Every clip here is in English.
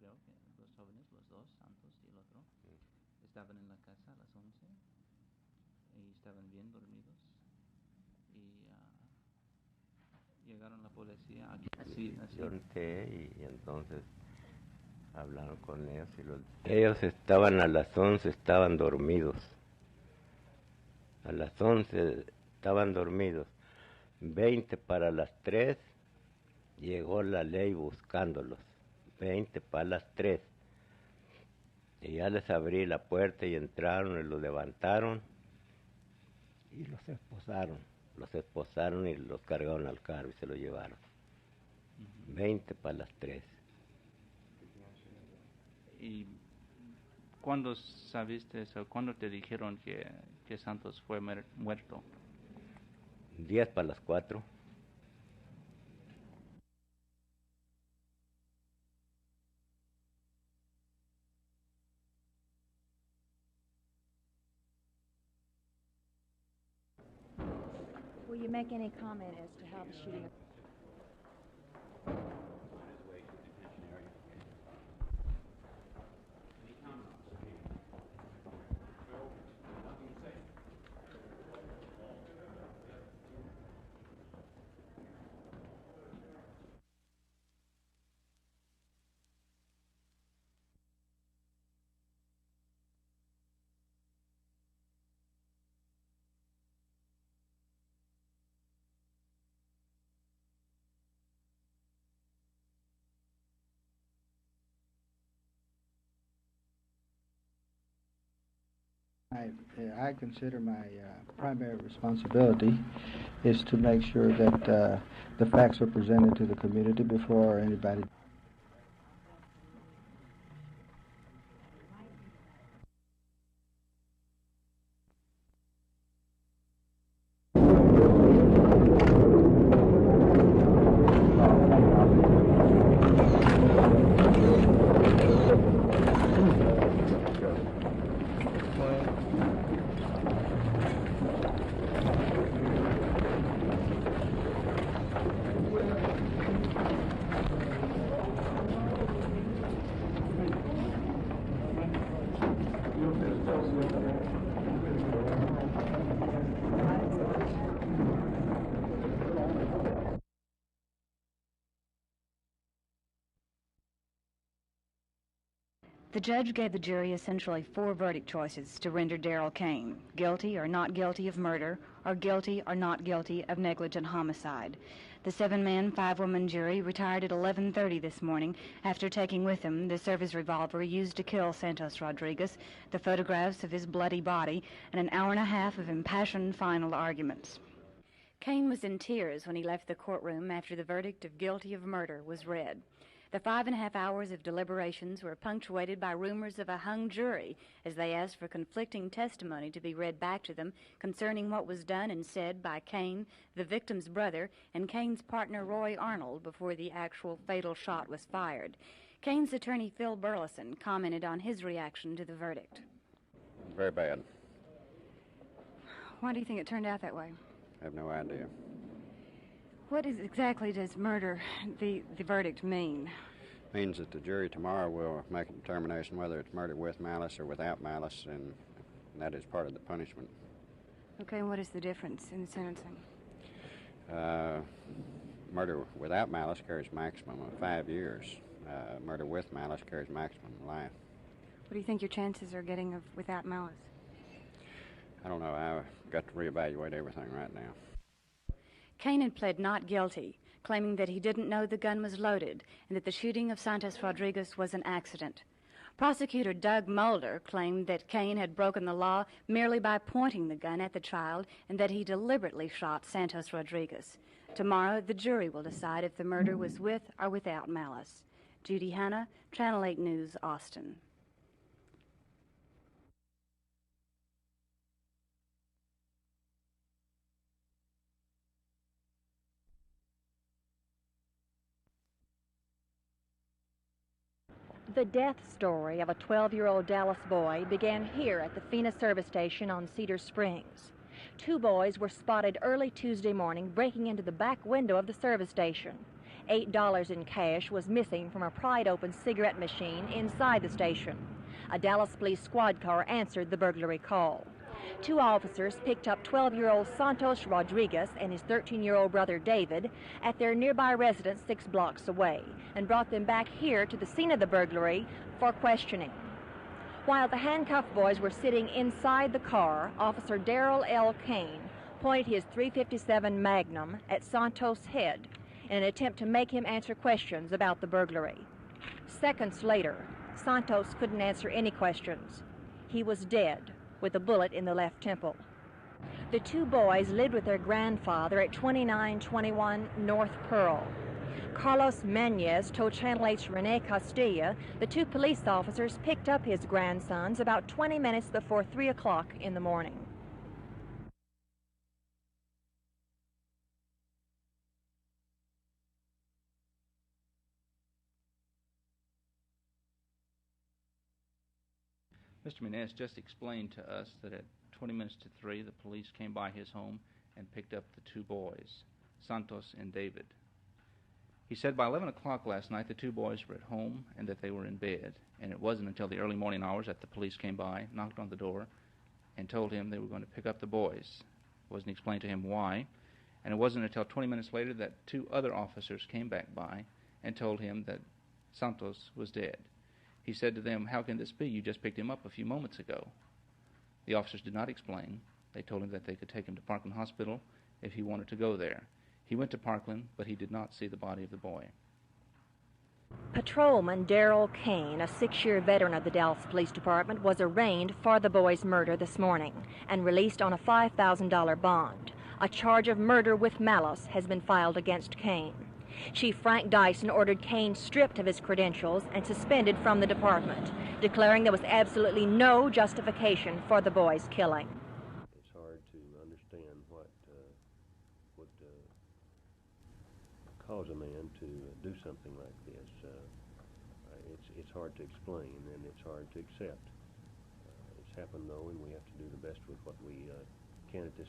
creo que los jóvenes, los dos, Santos y el otro, estaban en la casa a las 11 y estaban bien dormidos y llegaron la policía aquí. Así. Y entonces hablaron con ellos ellos estaban a las 11, estaban dormidos. A las 11 estaban dormidos. 20 para las 3 llegó la ley buscándolos. 20 para las 3. Y ya les abrí la puerta y entraron y los levantaron y los esposaron. Los esposaron y los cargaron al carro y se los llevaron. 20 para las 3. ¿Y cuándo sabiste eso? ¿Cuándo te dijeron que Santos fue muerto? 10 para las 4. Will you make any comment as to how the shooting... I consider my primary responsibility is to make sure that the facts are presented to the community before anybody. The judge gave the jury essentially 4 verdict choices to render Darrell Kane guilty or not guilty of murder, or guilty or not guilty of negligent homicide. The 7-man, 5-woman jury retired at 11:30 this morning after taking with them the service revolver used to kill Santos Rodriguez, the photographs of his bloody body, and an hour and a half of impassioned final arguments. Kane was in tears when he left the courtroom after the verdict of guilty of murder was read. The 5.5 hours of deliberations were punctuated by rumors of a hung jury as they asked for conflicting testimony to be read back to them concerning what was done and said by Kane, the victim's brother, and Kane's partner Roy Arnold before the actual fatal shot was fired. Kane's attorney Phil Burleson commented on his reaction to the verdict. Very bad. Why do you think it turned out that way? I have no idea. What exactly does murder, the verdict, mean? It means that the jury tomorrow will make a determination whether it's murder with malice or without malice, and that is part of the punishment. Okay, and what is the difference in the sentencing? Murder without malice carries maximum of 5 years. Murder with malice carries maximum life. What do you think your chances are getting of without malice? I don't know. I've got to reevaluate everything right now. Kane had pled not guilty, claiming that he didn't know the gun was loaded and that the shooting of Santos Rodriguez was an accident. Prosecutor Doug Mulder claimed that Kane had broken the law merely by pointing the gun at the child and that he deliberately shot Santos Rodriguez. Tomorrow, the jury will decide if the murder was with or without malice. Judy Hanna, Channel 8 News, Austin. The death story of a 12-year-old Dallas boy began here at the FENA service station on Cedar Springs. 2 boys were spotted early Tuesday morning breaking into the back window of the service station. $8 in cash was missing from a pried-open cigarette machine inside the station. A Dallas police squad car answered the burglary call. 2 officers picked up 12-year-old Santos Rodriguez and his 13-year-old brother David at their nearby residence 6 blocks away and brought them back here to the scene of the burglary for questioning. While the handcuffed boys were sitting inside the car, Officer Darrell L. Kane pointed his .357 Magnum at Santos' head in an attempt to make him answer questions about the burglary. Seconds later, Santos couldn't answer any questions. He was dead, with a bullet in the left temple. The 2 boys lived with their grandfather at 2921 North Pearl. Carlos Menez told Channel 8's Rene Castilla the 2 police officers picked up his grandsons about 20 minutes before 3 o'clock in the morning. Mr. Menez just explained to us that at 20 minutes to 3, the police came by his home and picked up the 2 boys, Santos and David. He said by 11 o'clock last night the 2 boys were at home and that they were in bed, and it wasn't until the early morning hours that the police came by, knocked on the door, and told him they were going to pick up the boys. It wasn't explained to him why, and it wasn't until 20 minutes later that 2 other officers came back by and told him that Santos was dead. He said to them, "How can this be? You just picked him up a few moments ago." The officers did not explain. They told him that they could take him to Parkland Hospital if he wanted to go there. He went to Parkland, but he did not see the body of the boy. Patrolman Darrell Kane, a 6-year veteran of the Dallas Police Department, was arraigned for the boys' murder this morning and released on a $5,000 bond. A charge of murder with malice has been filed against Kane. Chief Frank Dyson ordered Kane stripped of his credentials and suspended from the department, declaring there was absolutely no justification for the boys' killing. It's hard to understand what would cause a man to do something like this. It's hard to explain, and it's hard to accept. It's happened, though, and we have to do the best with what we can at this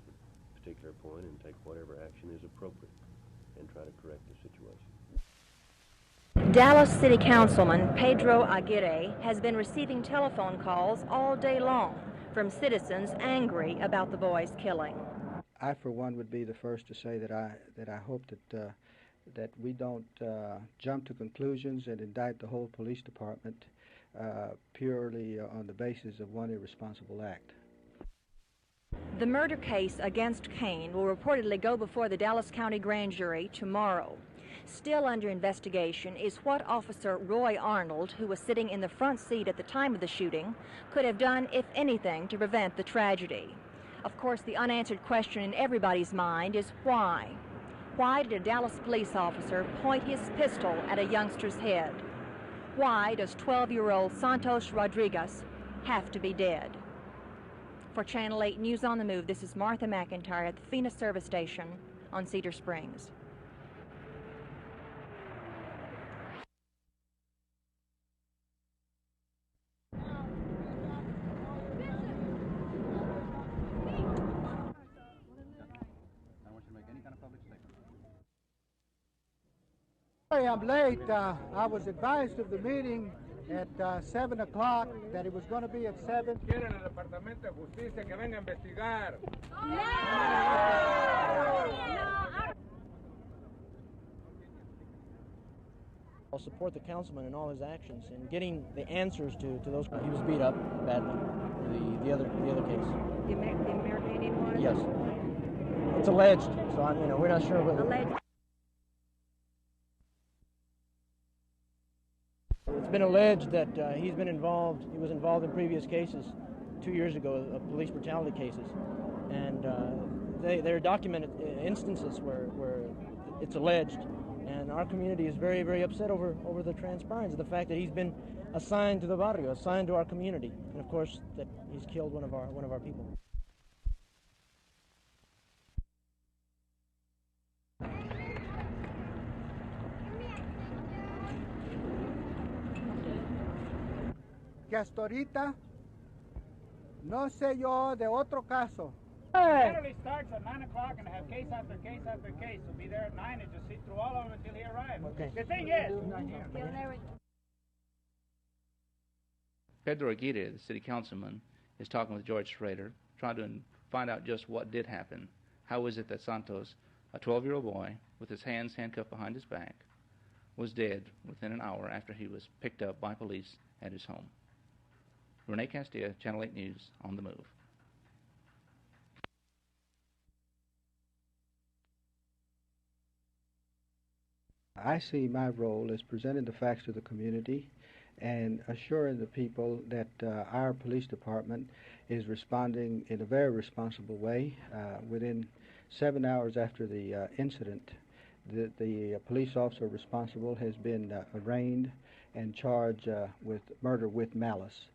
particular point and take whatever action is appropriate and try to correct the situation. Dallas City Councilman Pedro Aguirre has been receiving telephone calls all day long from citizens angry about the boys' killing. I, for one, would be the first to say that I hope that we don't jump to conclusions and indict the whole police department purely on the basis of one irresponsible act. The murder case against Kane will reportedly go before the Dallas County Grand Jury tomorrow. Still under investigation is what Officer Roy Arnold, who was sitting in the front seat at the time of the shooting, could have done, if anything, to prevent the tragedy. Of course, the unanswered question in everybody's mind is why? Why did a Dallas police officer point his pistol at a youngster's head? Why does 12-year-old Santos Rodriguez have to be dead? For Channel 8 News on the Move, this is Martha McIntyre at the Phoenix Service Station on Cedar Springs. Sorry I'm late. I was advised of the meeting at 7 o'clock, that it was going to be at 7. Quieren al Departamento de Justicia que venga a investigar. I'll support the councilman in all his actions in getting the answers to those. He was beat up badly. The other case. The American Indian was? Yes. It's alleged, so we're not sure whether. Alleged. It's been alleged that he was involved in previous cases 2 years ago, of police brutality cases, and there are documented instances where it's alleged, and our community is very, very upset over the transpiration of the fact that he's been assigned to the barrio, assigned to our community, and of course that he's killed one of our people. Que hasta ahorita no sé yo de otro caso Generally starts at 9 o'clock and have case after case after case. So be there at 9 and just sit through all of them until he arrives. Okay. The thing is, Pedro Aguirre, the city councilman, is talking with George Schrader, trying to find out just what did happen. How is it that Santos, a 12-year-old boy with his hands handcuffed behind his back, was dead within an hour after he was picked up by police at his home? Rene Castilla, Channel 8 News, on the move. I see my role as presenting the facts to the community and assuring the people that our police department is responding in a very responsible way. Within 7 hours after the incident, the police officer responsible has been arraigned and charged with murder with malice.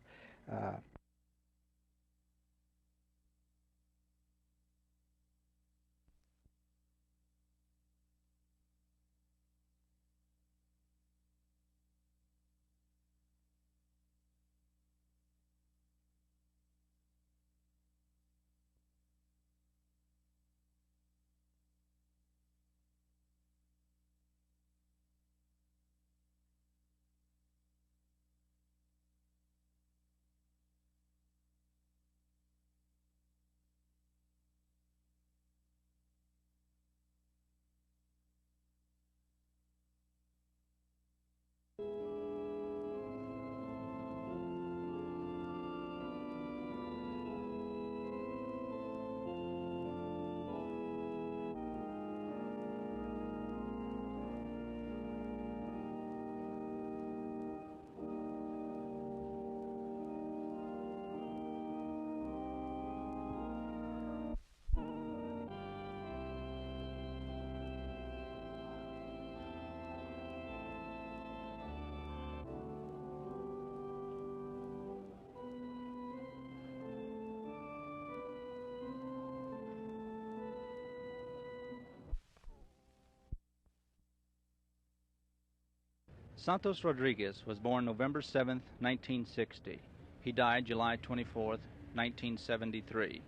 Santos Rodriguez was born November 7, 1960. He died July 24, 1973.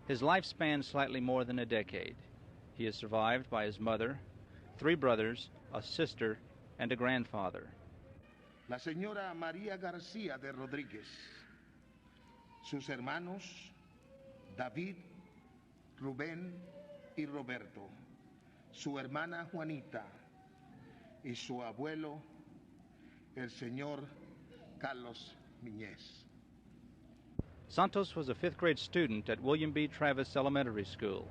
His life spanned slightly more than a decade. He is survived by his mother, 3 brothers, a sister, and a grandfather. La señora María García de Rodríguez, sus hermanos David, Rubén y Roberto, su hermana Juanita y su abuelo, el señor Carlos Miñez. Santos was a 5th grade student at William B. Travis Elementary School.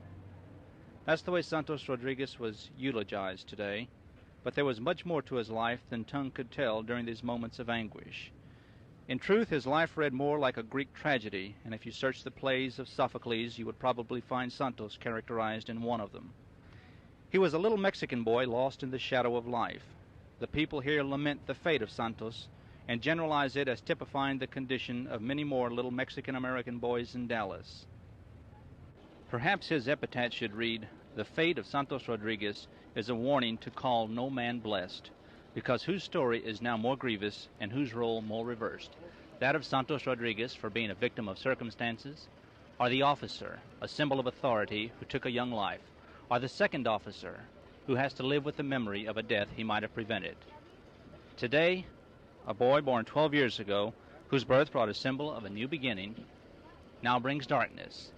That's the way Santos Rodriguez was eulogized today, but there was much more to his life than tongue could tell during these moments of anguish. In truth, his life read more like a Greek tragedy, and if you search the plays of Sophocles, you would probably find Santos characterized in one of them. He was a little Mexican boy lost in the shadow of life. The people here lament the fate of Santos and generalize it as typifying the condition of many more little Mexican-American boys in Dallas. Perhaps his epitaph should read, "The fate of Santos Rodriguez is a warning to call no man blessed, because whose story is now more grievous and whose role more reversed, that of Santos Rodriguez for being a victim of circumstances, or the officer, a symbol of authority, who took a young life, or the second officer, who has to live with the memory of a death he might have prevented. Today, a boy born 12 years ago, whose birth brought a symbol of a new beginning, now brings darkness.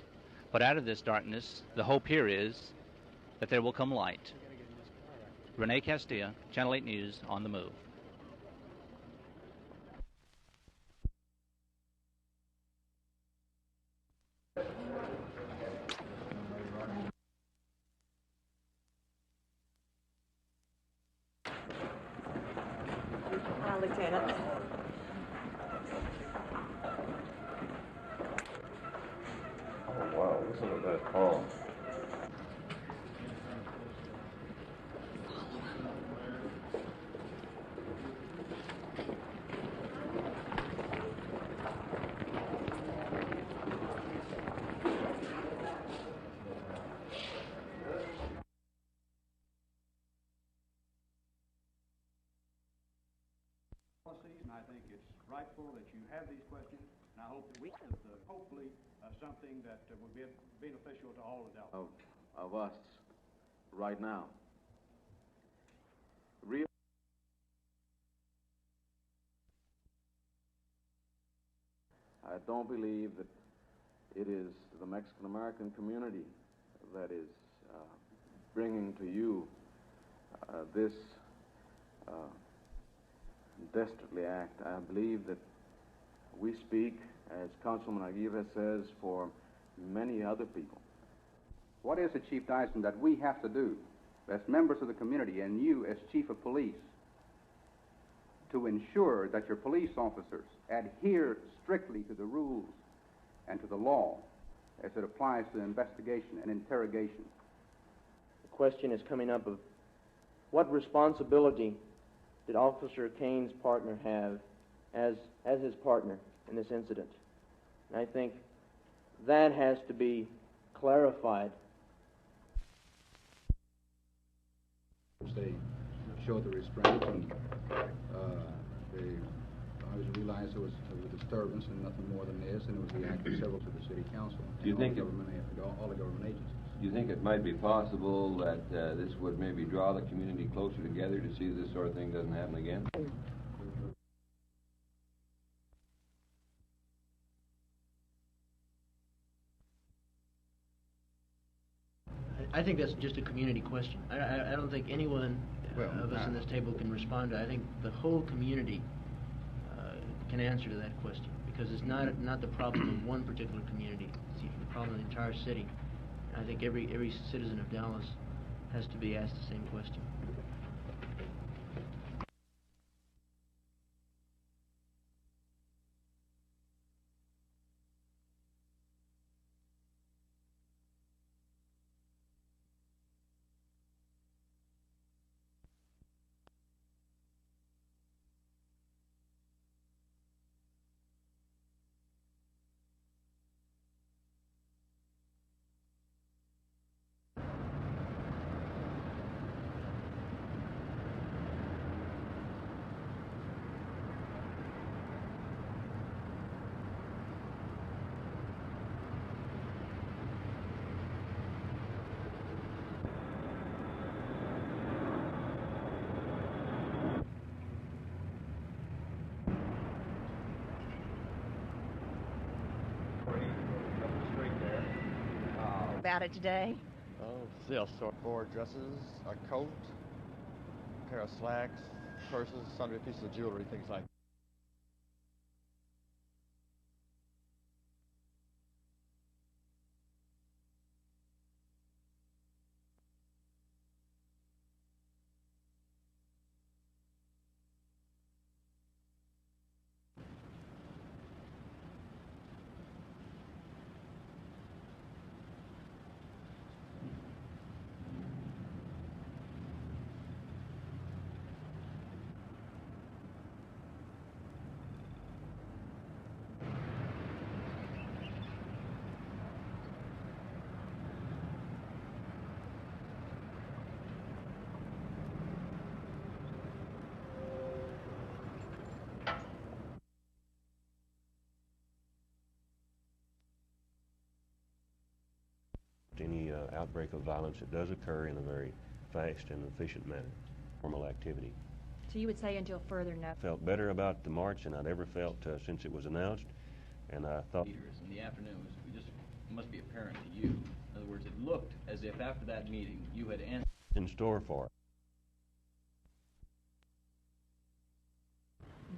But out of this darkness, the hope here is that there will come light." Rene Castilla, Channel 8 News, on the move. Hi, Lieutenant. Oh, wow, listen to that call. And I think it's rightful that you have these questions, and I hope that we hopefully something that would be beneficial to all of Dallas. Of us right now. I don't believe that it is the Mexican-American community that is bringing to you this dastardly act. I believe that we speak, as Councilman Aguirre says, for many other people. What is it, Chief Dyson, that we have to do as members of the community and you as Chief of Police to ensure that your police officers adhere strictly to the rules and to the law as it applies to investigation and interrogation? The question is coming up of what responsibility did Officer Kane's partner have as his partner in this incident? And I think that has to be clarified. They showed the restraint, and they realized there was a disturbance and nothing more than this, and it was the act of several to the city council. Do you think all the government agencies? Do you think it might be possible that this would maybe draw the community closer together to see this sort of thing doesn't happen again? I think that's just a community question. I don't think anyone of us in this table can respond to it. I think the whole community can answer to that question, because it's not the problem of one particular community. It's the problem of the entire city. I think every citizen of Dallas has to be asked the same question. About it today? Four dresses, a coat, a pair of slacks, purses, sundry pieces of jewelry, things like that. Any outbreak of violence, it does occur in a very fast and efficient manner, formal activity. So you would say until further notice? Felt better about the march than I'd ever felt since it was announced, and I thought... In the afternoon, it must be apparent to you. In other words, it looked as if after that meeting you had answered in store for it.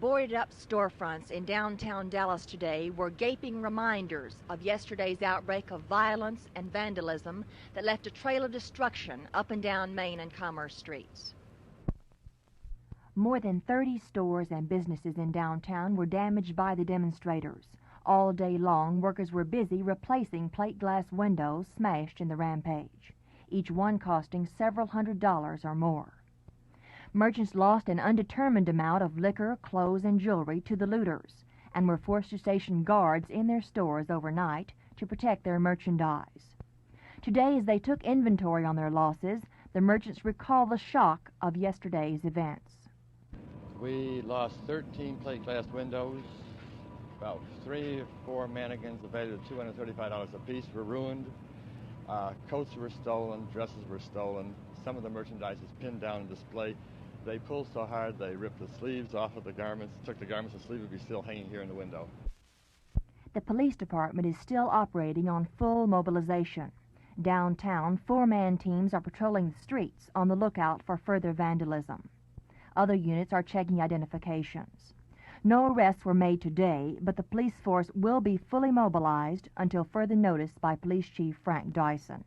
Boarded up storefronts in downtown Dallas today were gaping reminders of yesterday's outbreak of violence and vandalism that left a trail of destruction up and down Main and Commerce streets. More than 30 stores and businesses in downtown were damaged by the demonstrators. All day long, workers were busy replacing plate glass windows smashed in the rampage, each one costing several $100s or more. Merchants lost an undetermined amount of liquor, clothes, and jewelry to the looters and were forced to station guards in their stores overnight to protect their merchandise. Today, as they took inventory on their losses, the merchants recall the shock of yesterday's events. We lost 13 plate glass windows, About 3 or 4 mannequins valued at $235 apiece were ruined. Coats were stolen, dresses were stolen. Some of the merchandise is pinned down and displayed. They pulled so hard they ripped the sleeves off of the garments, took the garments, the sleeve would be still hanging here in the window. The police department is still operating on full mobilization. Downtown, 4-man teams are patrolling the streets on the lookout for further vandalism. Other units are checking identifications. No arrests were made today, but the police force will be fully mobilized until further notice by Police Chief Frank Dyson.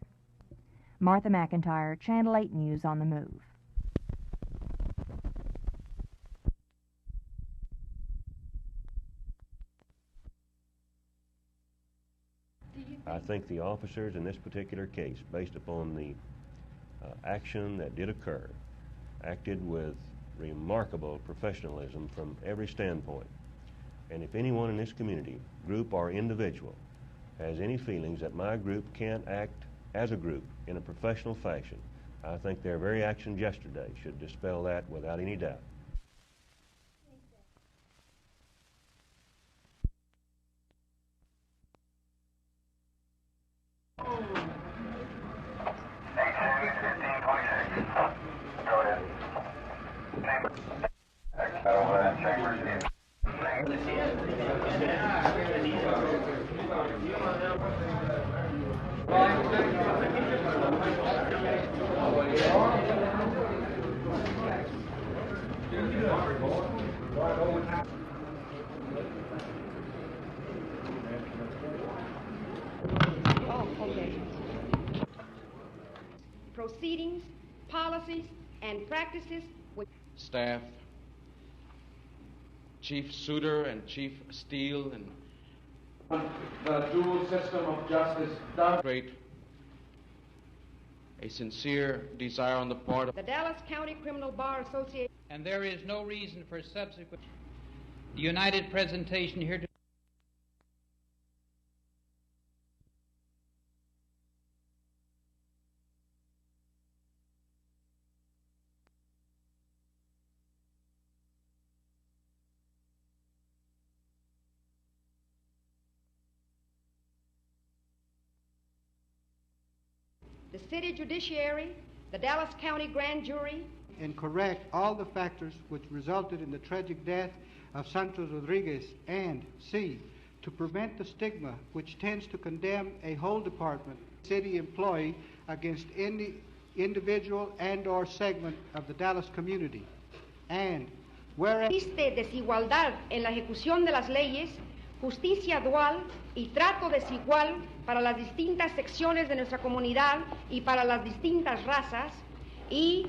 Martha McIntyre, Channel 8 News on the Move. I think the officers in this particular case, based upon the action that did occur, acted with remarkable professionalism from every standpoint. And if anyone in this community, group or individual, has any feelings that my group can't act as a group in a professional fashion, I think their very actions yesterday should dispel that without any doubt. Proceedings, policies, and practices which staff, Chief Souter and Chief Steele, and the dual system of justice demonstrate a sincere desire on the part of the Dallas County Criminal Bar Association. And there is no reason for subsequent united presentation here to the city judiciary, the Dallas County grand jury, and correct all the factors which resulted in the tragic death of Santos Rodriguez, and C, to prevent the stigma which tends to condemn a whole department, city employee against any individual and or segment of the Dallas community. And whereas existe desigualdad en la ejecución de las leyes, justicia dual y trato desigual para las distintas secciones de nuestra comunidad y para las distintas razas, y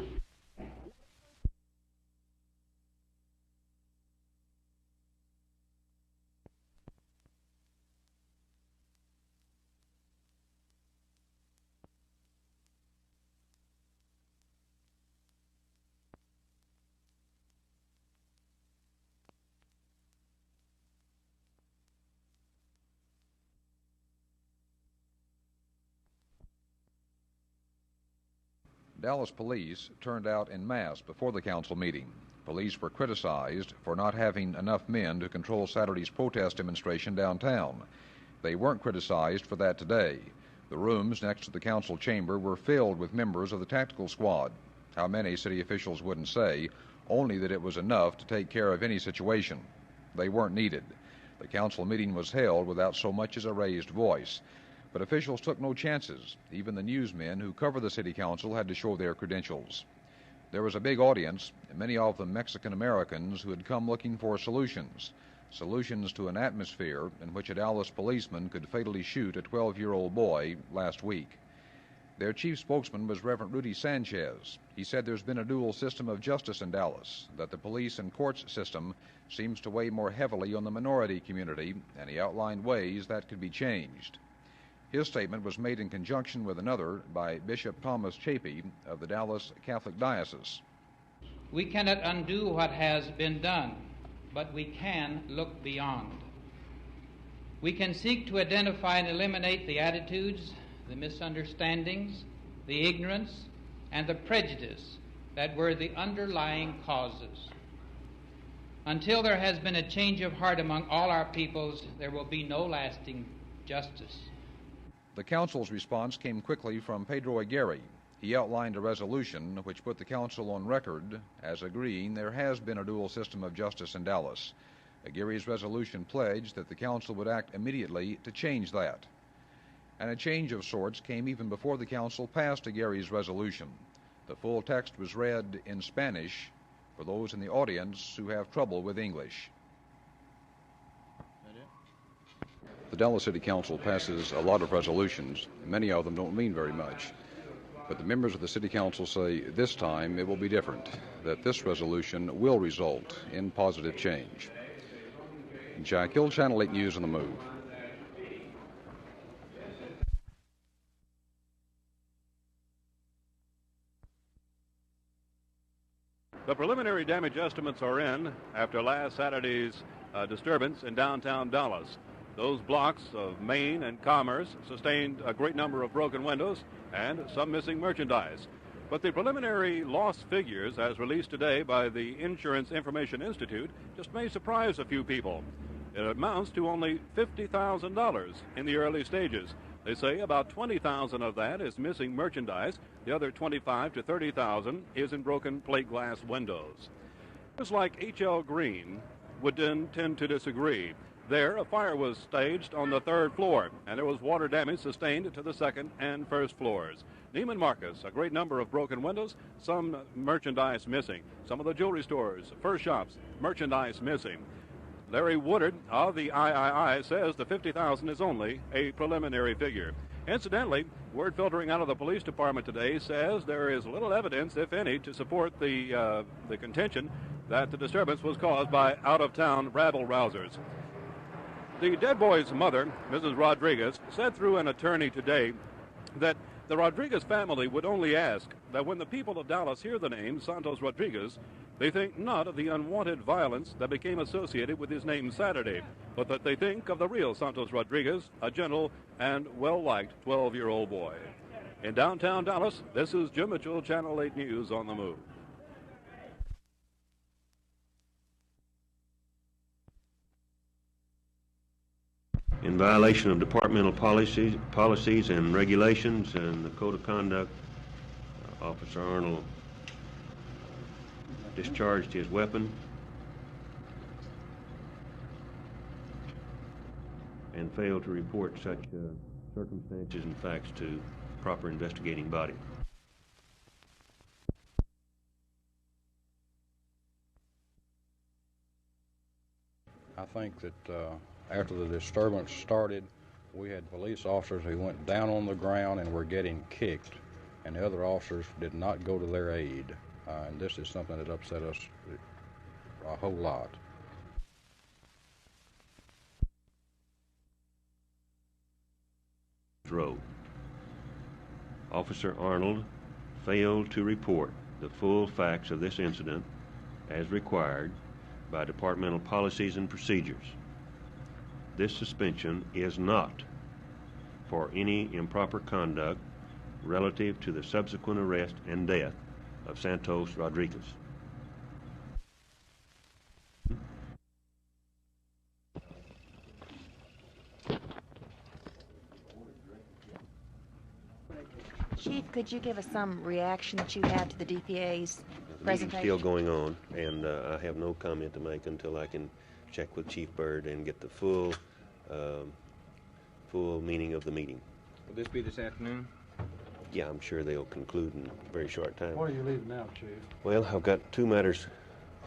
Dallas police turned out en masse before the council meeting. Police were criticized for not having enough men to control Saturday's protest demonstration downtown. They weren't criticized for that today. The rooms next to the council chamber were filled with members of the tactical squad. How many, city officials wouldn't say, only that it was enough to take care of any situation. They weren't needed. The council meeting was held without so much as a raised voice. But officials took no chances. Even the newsmen who cover the city council had to show their credentials. There was a big audience, many of them Mexican Americans who had come looking for solutions to an atmosphere in which a Dallas policeman could fatally shoot a 12-year-old boy last week. Their chief spokesman was Reverend Rudy Sanchez. He said there's been a dual system of justice in Dallas, that the police and courts system seems to weigh more heavily on the minority community, and he outlined ways that could be changed. His statement was made in conjunction with another by Bishop Thomas Chapey of the Dallas Catholic Diocese. We cannot undo what has been done, but we can look beyond. We can seek to identify and eliminate the attitudes, the misunderstandings, the ignorance, and the prejudice that were the underlying causes. Until there has been a change of heart among all our peoples, there will be no lasting justice. The council's response came quickly from Pedro Aguirre. He outlined a resolution which put the council on record as agreeing there has been a dual system of justice in Dallas. Aguirre's resolution pledged that the council would act immediately to change that. And a change of sorts came even before the council passed Aguirre's resolution. The full text was read in Spanish for those in the audience who have trouble with English. The Dallas City Council passes a lot of resolutions. Many of them don't mean very much. But the members of the City Council say this time it will be different, that this resolution will result in positive change. Jack Hill, Channel 8 News on the Move. The preliminary damage estimates are in after last Saturday's disturbance in downtown Dallas. Those blocks of Main and Commerce sustained a great number of broken windows and some missing merchandise. But the preliminary loss figures, as released today by the Insurance Information Institute, just may surprise a few people. It amounts to only $50,000 in the early stages. They say about $20,000 of that is missing merchandise. The other $25,000 to $30,000 is in broken plate glass windows. Just like H.L. Green would tend to disagree. There, a fire was staged on the third floor, and there was water damage sustained to the second and first floors. Neiman Marcus, a great number of broken windows, some merchandise missing. Some of the jewelry stores, fur shops, merchandise missing. Larry Woodard of the III says the $50,000 is only a preliminary figure. Incidentally, word filtering out of the police department today says there is little evidence, if any, to support the contention that the disturbance was caused by out-of-town rabble-rousers. The dead boy's mother, Mrs. Rodriguez, said through an attorney today that the Rodriguez family would only ask that when the people of Dallas hear the name Santos Rodriguez, they think not of the unwanted violence that became associated with his name Saturday, but that they think of the real Santos Rodriguez, a gentle and well-liked 12-year-old boy. In downtown Dallas, this is Jim Mitchell, Channel 8 News on the Move. In violation of departmental policies and regulations and the code of conduct, Officer Arnold discharged his weapon and failed to report such circumstances and facts to proper investigating body. I think that after the disturbance started, we had police officers who went down on the ground and were getting kicked, and the other officers did not go to their aid. And this is something that upset us a whole lot. Road. Officer Arnold failed to report the full facts of this incident as required by departmental policies and procedures. This suspension is not for any improper conduct relative to the subsequent arrest and death of Santos Rodriguez. Chief, could you give us some reaction that you have to the DPA's The meeting's presentation? still going on, and I have no comment to make until I can check with Chief Byrd and get the full meaning of the meeting. Will this be this afternoon? Yeah, I'm sure they'll conclude in a very short time. What are you leaving now, Chief? Well, I've got two matters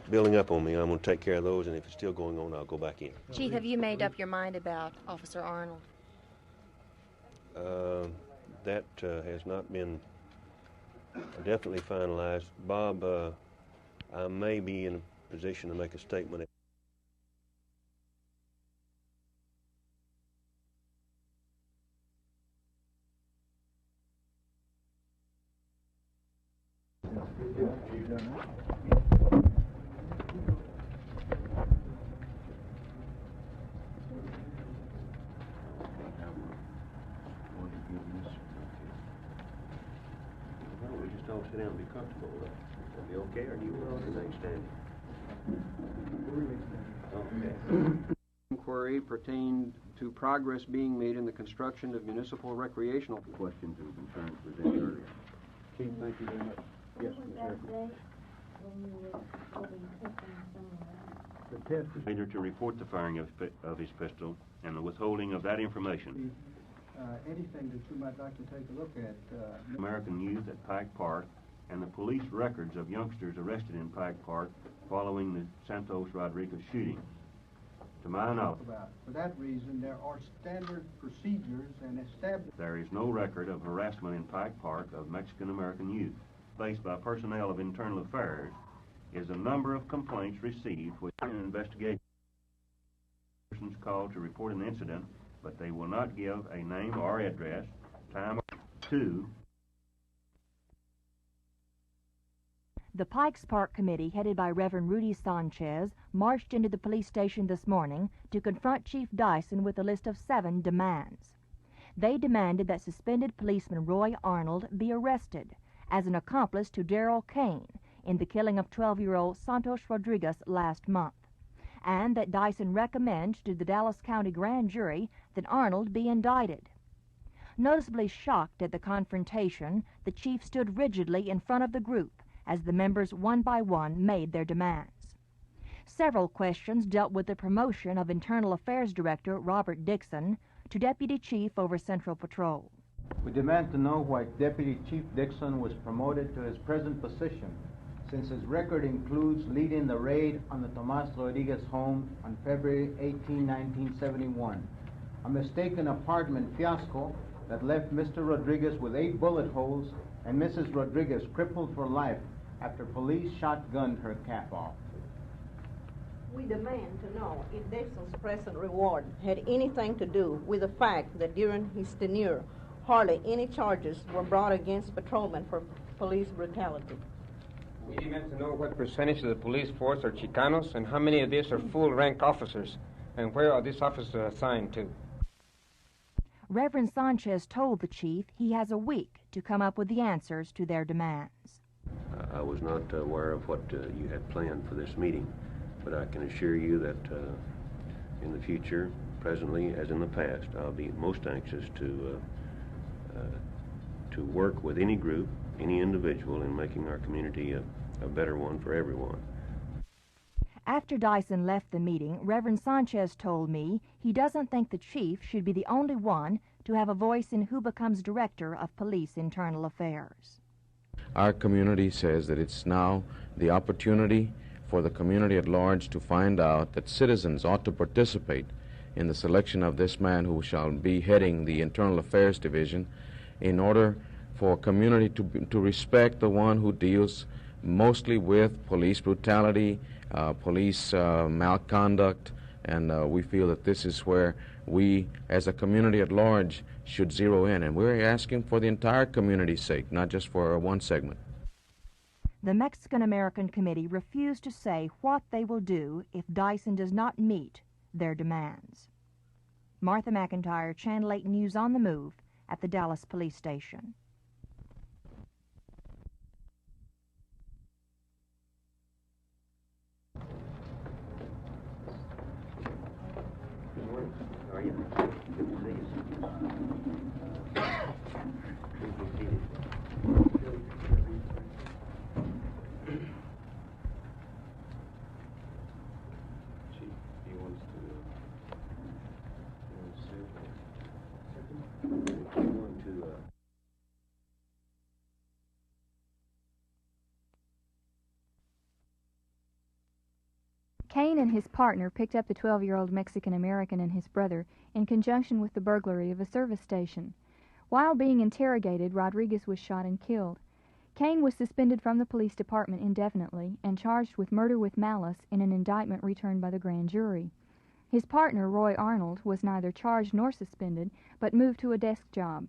building up on me. I'm going to take care of those, and if it's still going on, I'll go back in. Chief, have you made up your mind about Officer Arnold? That has not been definitely finalized. Bob, I may be in a position to make a statement. Sit down and be comfortable. That'll be okay, or do you want to remain standing? Inquiry pertained to progress being made in the construction of municipal recreational questions and concerns presented earlier. Chief, thank you very much. Yes, The test is later to report the firing of his pistol and the withholding of that information. Anything that you might like to take a look at. American youth at Pike Park and the police records of youngsters arrested in Pike Park following the Santos Rodriguez shooting. To my knowledge, For that reason, there are standard procedures and established. there is no record of harassment in Pike Park of Mexican-American youth. Faced by personnel of Internal Affairs is a number of complaints received with an investigation. Persons called to report an incident, but they will not give a name or address, time or two. The Pikes Park Committee, headed by Reverend Rudy Sanchez, marched into the police station this morning to confront Chief Dyson with a list of 7 demands. They demanded that suspended policeman Roy Arnold be arrested as an accomplice to Darrell Kane in the killing of 12-year-old Santos Rodriguez last month, and that Dyson recommend to the Dallas County Grand Jury that Arnold be indicted. Noticeably shocked at the confrontation, the chief stood rigidly in front of the group as the members one by one made their demands. Several questions dealt with the promotion of Internal Affairs Director Robert Dixon to Deputy Chief over Central Patrol. We demand to know why Deputy Chief Dixon was promoted to his present position, since his record includes leading the raid on the Tomas Rodriguez home on February 18, 1971, a mistaken apartment fiasco that left Mr. Rodriguez with 8 bullet holes and Mrs. Rodriguez crippled for life after police shotgunned her cap off. We demand to know if Dixon's present reward had anything to do with the fact that during his tenure, hardly any charges were brought against patrolmen for police brutality. We demand to know what percentage of the police force are Chicanos and how many of these are full-rank officers, and where are these officers assigned to. Reverend Sanchez told the chief he has a week to come up with the answers to their demands. I was not aware of what you had planned for this meeting, but I can assure you that in the future, presently as in the past, I'll be most anxious to work with any group, any individual in making our community a better one for everyone. After Dyson left the meeting, Reverend Sanchez told me he doesn't think the chief should be the only one to have a voice in who becomes director of police internal affairs. Our community says that it's now the opportunity for the community at large to find out that citizens ought to participate in the selection of this man who shall be heading the Internal Affairs Division in order for community to respect the one who deals mostly with police brutality, police malconduct, and we feel that this is where we as a community at large should zero in, and we're asking for the entire community's sake, not just for one segment. The Mexican-American Committee refused to say what they will do if Dyson does not meet their demands. Martha McIntyre, Channel 8 News on the Move at the Dallas Police Station. Good morning. How are you? Good to see you. Please be seated. Chief, he wants to Kane and his partner picked up the 12-year-old Mexican-American and his brother in conjunction with the burglary of a service station. While being interrogated, Rodriguez was shot and killed. Kane was suspended from the police department indefinitely and charged with murder with malice in an indictment returned by the grand jury. His partner, Roy Arnold, was neither charged nor suspended, but moved to a desk job.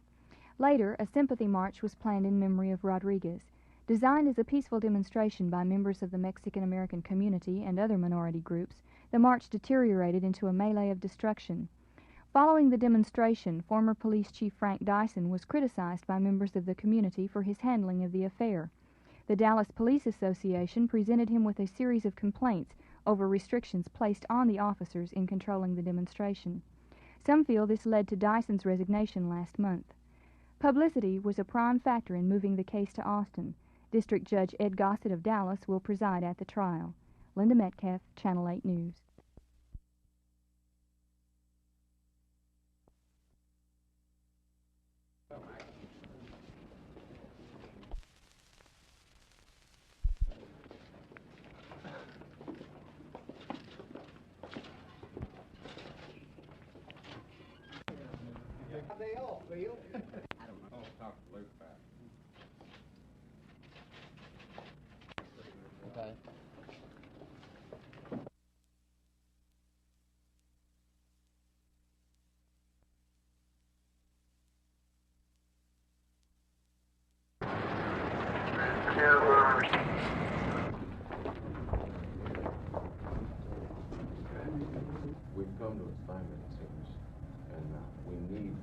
Later, a sympathy march was planned in memory of Rodriguez. Designed as a peaceful demonstration by members of the Mexican-American community and other minority groups, the march deteriorated into a melee of destruction. Following the demonstration, former Police Chief Frank Dyson was criticized by members of the community for his handling of the affair. The Dallas Police Association presented him with a series of complaints over restrictions placed on the officers in controlling the demonstration. Some feel this led to Dyson's resignation last month. Publicity was a prime factor in moving the case to Austin. District Judge Ed Gossett of Dallas will preside at the trial. Linda Metcalf, Channel 8 News. How they all feel? I don't know. Talk to Luke about it. Okay. We've come to a time, it seems, and we need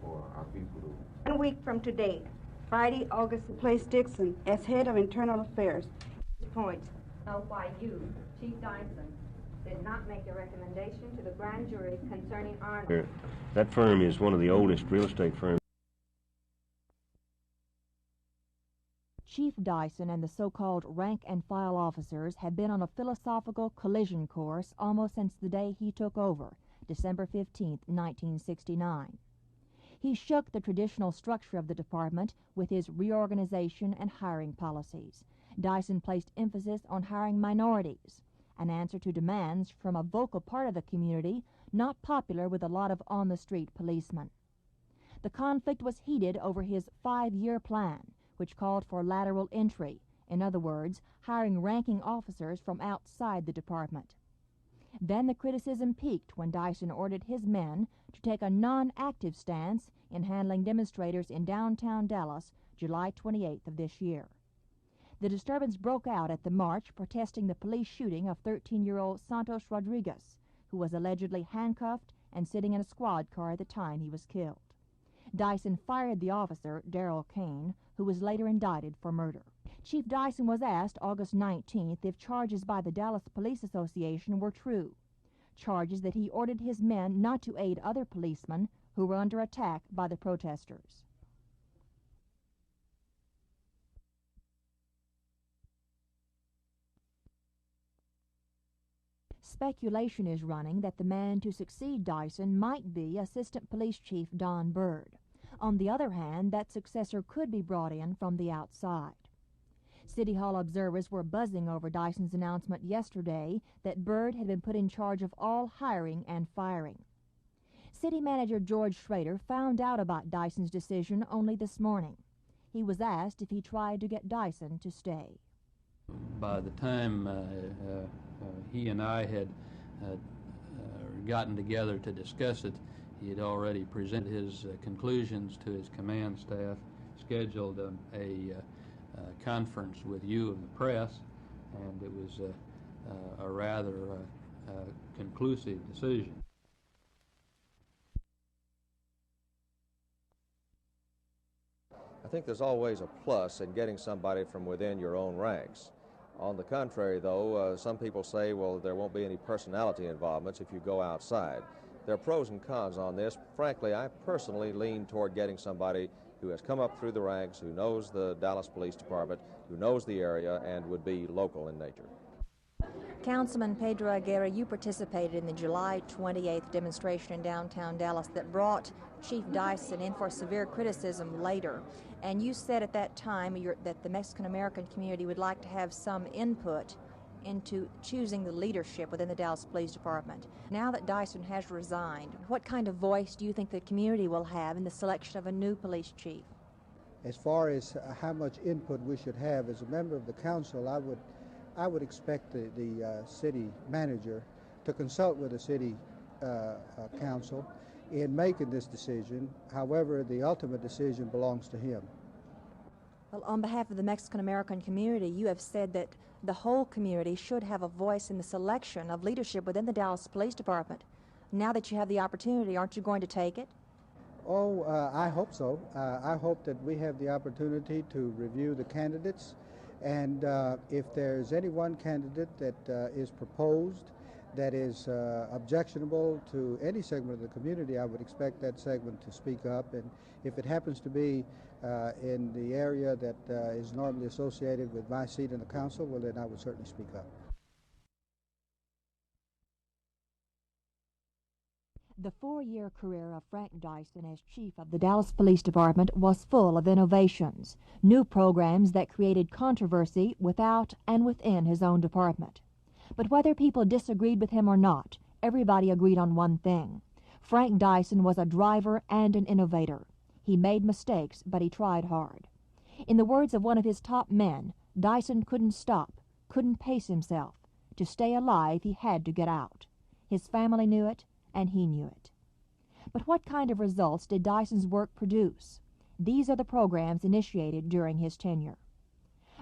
for our people to... 1 week from today, Friday, August, place Dixon as head of internal affairs. Point. Know why you, Chief Dyson, did not make a recommendation to the grand jury concerning Arnold. That firm is one of the oldest real estate firms. Chief Dyson and the so-called rank-and-file officers have been on a philosophical collision course almost since the day he took over, December 15, 1969. He shook the traditional structure of the department with his reorganization and hiring policies. Dyson placed emphasis on hiring minorities, an answer to demands from a vocal part of the community not popular with a lot of on-the-street policemen. The conflict was heated over his 5-year plan, which called for lateral entry, in other words, hiring ranking officers from outside the department. Then the criticism peaked when Dyson ordered his men to take a non-active stance in handling demonstrators in downtown Dallas, July 28th of this year. The disturbance broke out at the march protesting the police shooting of 13-year-old Santos Rodriguez, who was allegedly handcuffed and sitting in a squad car at the time he was killed. Dyson fired the officer, Darrell Kane, who was later indicted for murder. Chief Dyson was asked August 19th if charges by the Dallas Police Association were true, charges that he ordered his men not to aid other policemen who were under attack by the protesters. Speculation is running that the man to succeed Dyson might be Assistant Police Chief Don Byrd. On the other hand, that successor could be brought in from the outside. City Hall observers were buzzing over Dyson's announcement yesterday that Byrd had been put in charge of all hiring and firing. City Manager George Schrader found out about Dyson's decision only this morning. He was asked if he tried to get Dyson to stay. By the time he and I had gotten together to discuss it, he had already presented his conclusions to his command staff, scheduled a conference with you of the press, and it was a rather conclusive decision. I think there's always a plus in getting somebody from within your own ranks. On the contrary, though, some people say, well, there won't be any personality involvements if you go outside. There are pros and cons on this. Frankly, I personally lean toward getting somebody who has come up through the ranks, who knows the Dallas Police Department, who knows the area, and would be local in nature. Councilman Pedro Aguirre, you participated in the July 28th demonstration in downtown Dallas that brought Chief Dyson in for severe criticism later. And you said at that time that the Mexican-American community would like to have some input into choosing the leadership within the Dallas Police Department. Now that Dyson has resigned, what kind of voice do you think the community will have in the selection of a new police chief? As far as how much input we should have, as a member of the council, I would expect the city manager to consult with the city council in making this decision. However, the ultimate decision belongs to him. Well, on behalf of the Mexican-American community, you have said that the whole community should have a voice in the selection of leadership within the Dallas Police Department. Now that you have the opportunity, aren't you going to take it? Oh, I hope so. I hope that we have the opportunity to review the candidates And if there's any one candidate that is proposed that is objectionable to any segment of the community, I would expect that segment to speak up. And if it happens to be in the area that is normally associated with my seat in the council, well, then I would certainly speak up. The 4-year career of Frank Dyson as chief of the Dallas Police Department was full of innovations, new programs that created controversy without and within his own department. But whether people disagreed with him or not, everybody agreed on one thing. Frank Dyson was a driver and an innovator. He made mistakes, but he tried hard. In the words of one of his top men, Dyson couldn't stop, couldn't pace himself. To stay alive, he had to get out. His family knew it, and he knew it. But what kind of results did Dyson's work produce? These are the programs initiated during his tenure.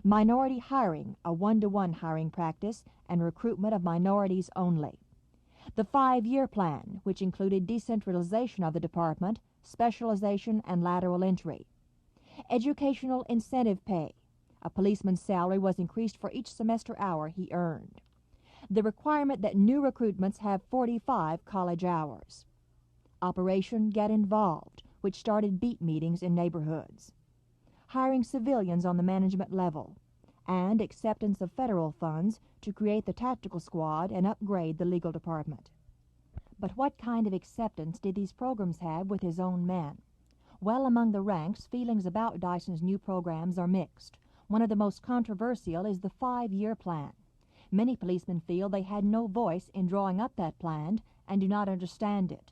Minority hiring, a one-to-one hiring practice, and recruitment of minorities only. The 5-year plan, which included decentralization of the department, specialization, and lateral entry. Educational incentive pay. A policeman's salary was increased for each semester hour he earned. The requirement that new recruitments have 45 college hours. Operation Get Involved, which started beat meetings in neighborhoods. Hiring civilians on the management level, and acceptance of federal funds to create the tactical squad and upgrade the legal department. But what kind of acceptance did these programs have with his own men? Well, among the ranks, feelings about Dyson's new programs are mixed. One of the most controversial is the 5-year plan. Many policemen feel they had no voice in drawing up that plan and do not understand it.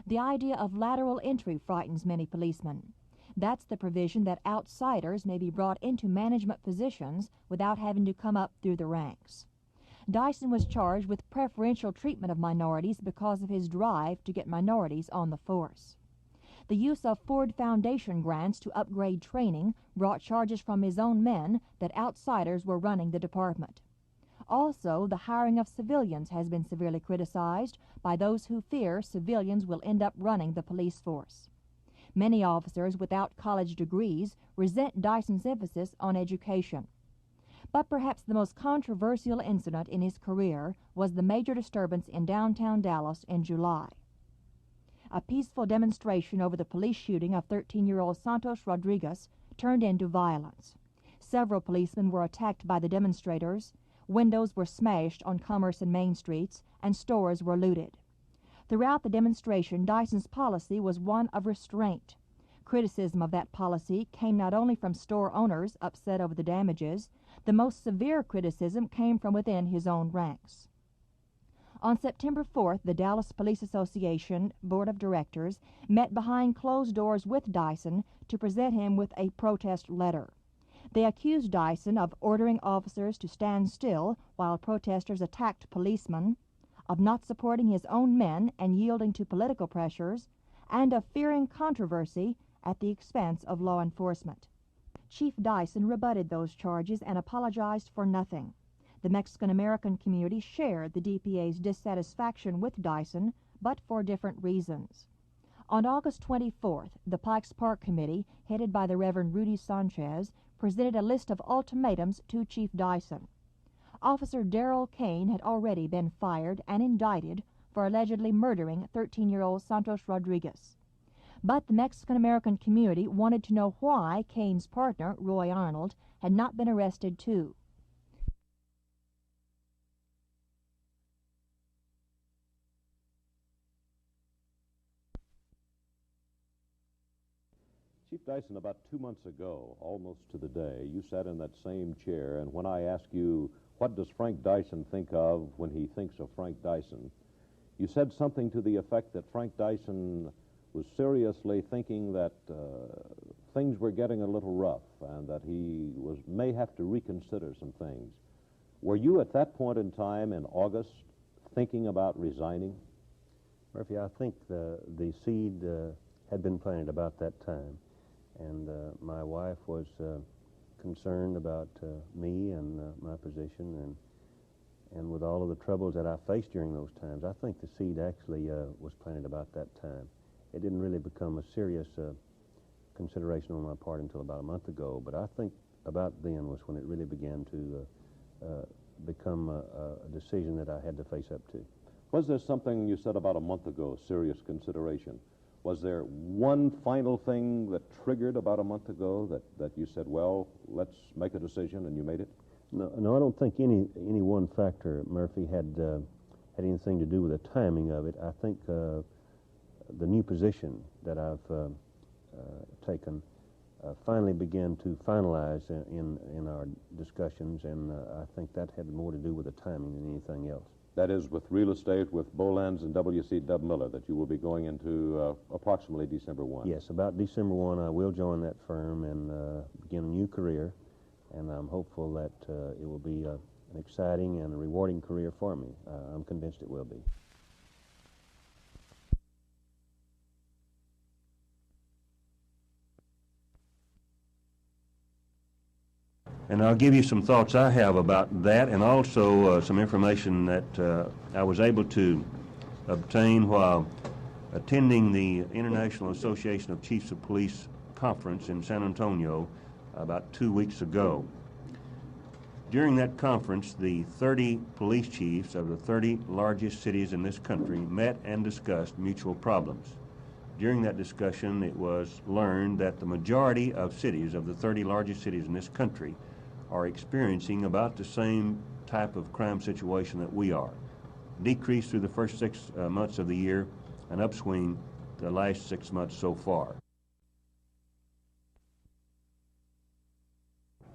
The idea of lateral entry frightens many policemen. That's the provision that outsiders may be brought into management positions without having to come up through the ranks. Dyson was charged with preferential treatment of minorities because of his drive to get minorities on the force. The use of Ford Foundation grants to upgrade training brought charges from his own men that outsiders were running the department. Also, the hiring of civilians has been severely criticized by those who fear civilians will end up running the police force. Many officers without college degrees resent Dyson's emphasis on education. But perhaps the most controversial incident in his career was the major disturbance in downtown Dallas in July. A peaceful demonstration over the police shooting of 13-year-old Santos Rodriguez turned into violence. Several policemen were attacked by the demonstrators. Windows were smashed on Commerce and Main Streets, and stores were looted. Throughout the demonstration, Dyson's policy was one of restraint. Criticism of that policy came not only from store owners upset over the damages, the most severe criticism came from within his own ranks. On September 4th, the Dallas Police Association Board of Directors met behind closed doors with Dyson to present him with a protest letter. They accused Dyson of ordering officers to stand still while protesters attacked policemen, of not supporting his own men and yielding to political pressures, and of fearing controversy at the expense of law enforcement. Chief Dyson rebutted those charges and apologized for nothing. The Mexican-American community shared the DPA's dissatisfaction with Dyson, but for different reasons. On August 24th, the Pikes Park Committee, headed by the Reverend Rudy Sanchez, presented a list of ultimatums to Chief Dyson. Officer Darrell Kane had already been fired and indicted for allegedly murdering 13-year-old Santos Rodriguez. But the Mexican-American community wanted to know why Kane's partner, Roy Arnold, had not been arrested too. Chief Dyson, about 2 months ago, almost to the day, you sat in that same chair, and when I asked you, what does Frank Dyson think of when he thinks of Frank Dyson, you said something to the effect that Frank Dyson was seriously thinking that things were getting a little rough and that he may have to reconsider some things. Were you at that point in time in August thinking about resigning? Murphy, I think the seed had been planted about that time. And my wife was concerned about me and my position, and with all of the troubles that I faced during those times, I think the seed actually was planted about that time. It didn't really become a serious consideration on my part until about a month ago, but I think about then was when it really began to become a decision that I had to face up to. Was there something you said about a month ago, serious consideration? Was there one final thing that triggered about a month ago that you said, well, let's make a decision, and you made it? No, I don't think any one factor, Murphy, had anything to do with the timing of it. I think the new position that I've taken finally began to finalize in our discussions, and I think that had more to do with the timing than anything else. That is with real estate, with Bolands and W.C. Dub Miller, that you will be going into approximately December 1. Yes, about December 1, I will join that firm and begin a new career, and I'm hopeful that it will be an exciting and a rewarding career for me. I'm convinced it will be. And I'll give you some thoughts I have about that, and also some information that I was able to obtain while attending the International Association of Chiefs of Police conference in San Antonio about 2 weeks ago. During that conference, the 30 police chiefs of the 30 largest cities in this country met and discussed mutual problems. During that discussion, it was learned that the majority of cities, of the 30 largest cities in this country, are experiencing about the same type of crime situation that we are. Decrease through the first 6 months of the year, an upswing the last 6 months so far.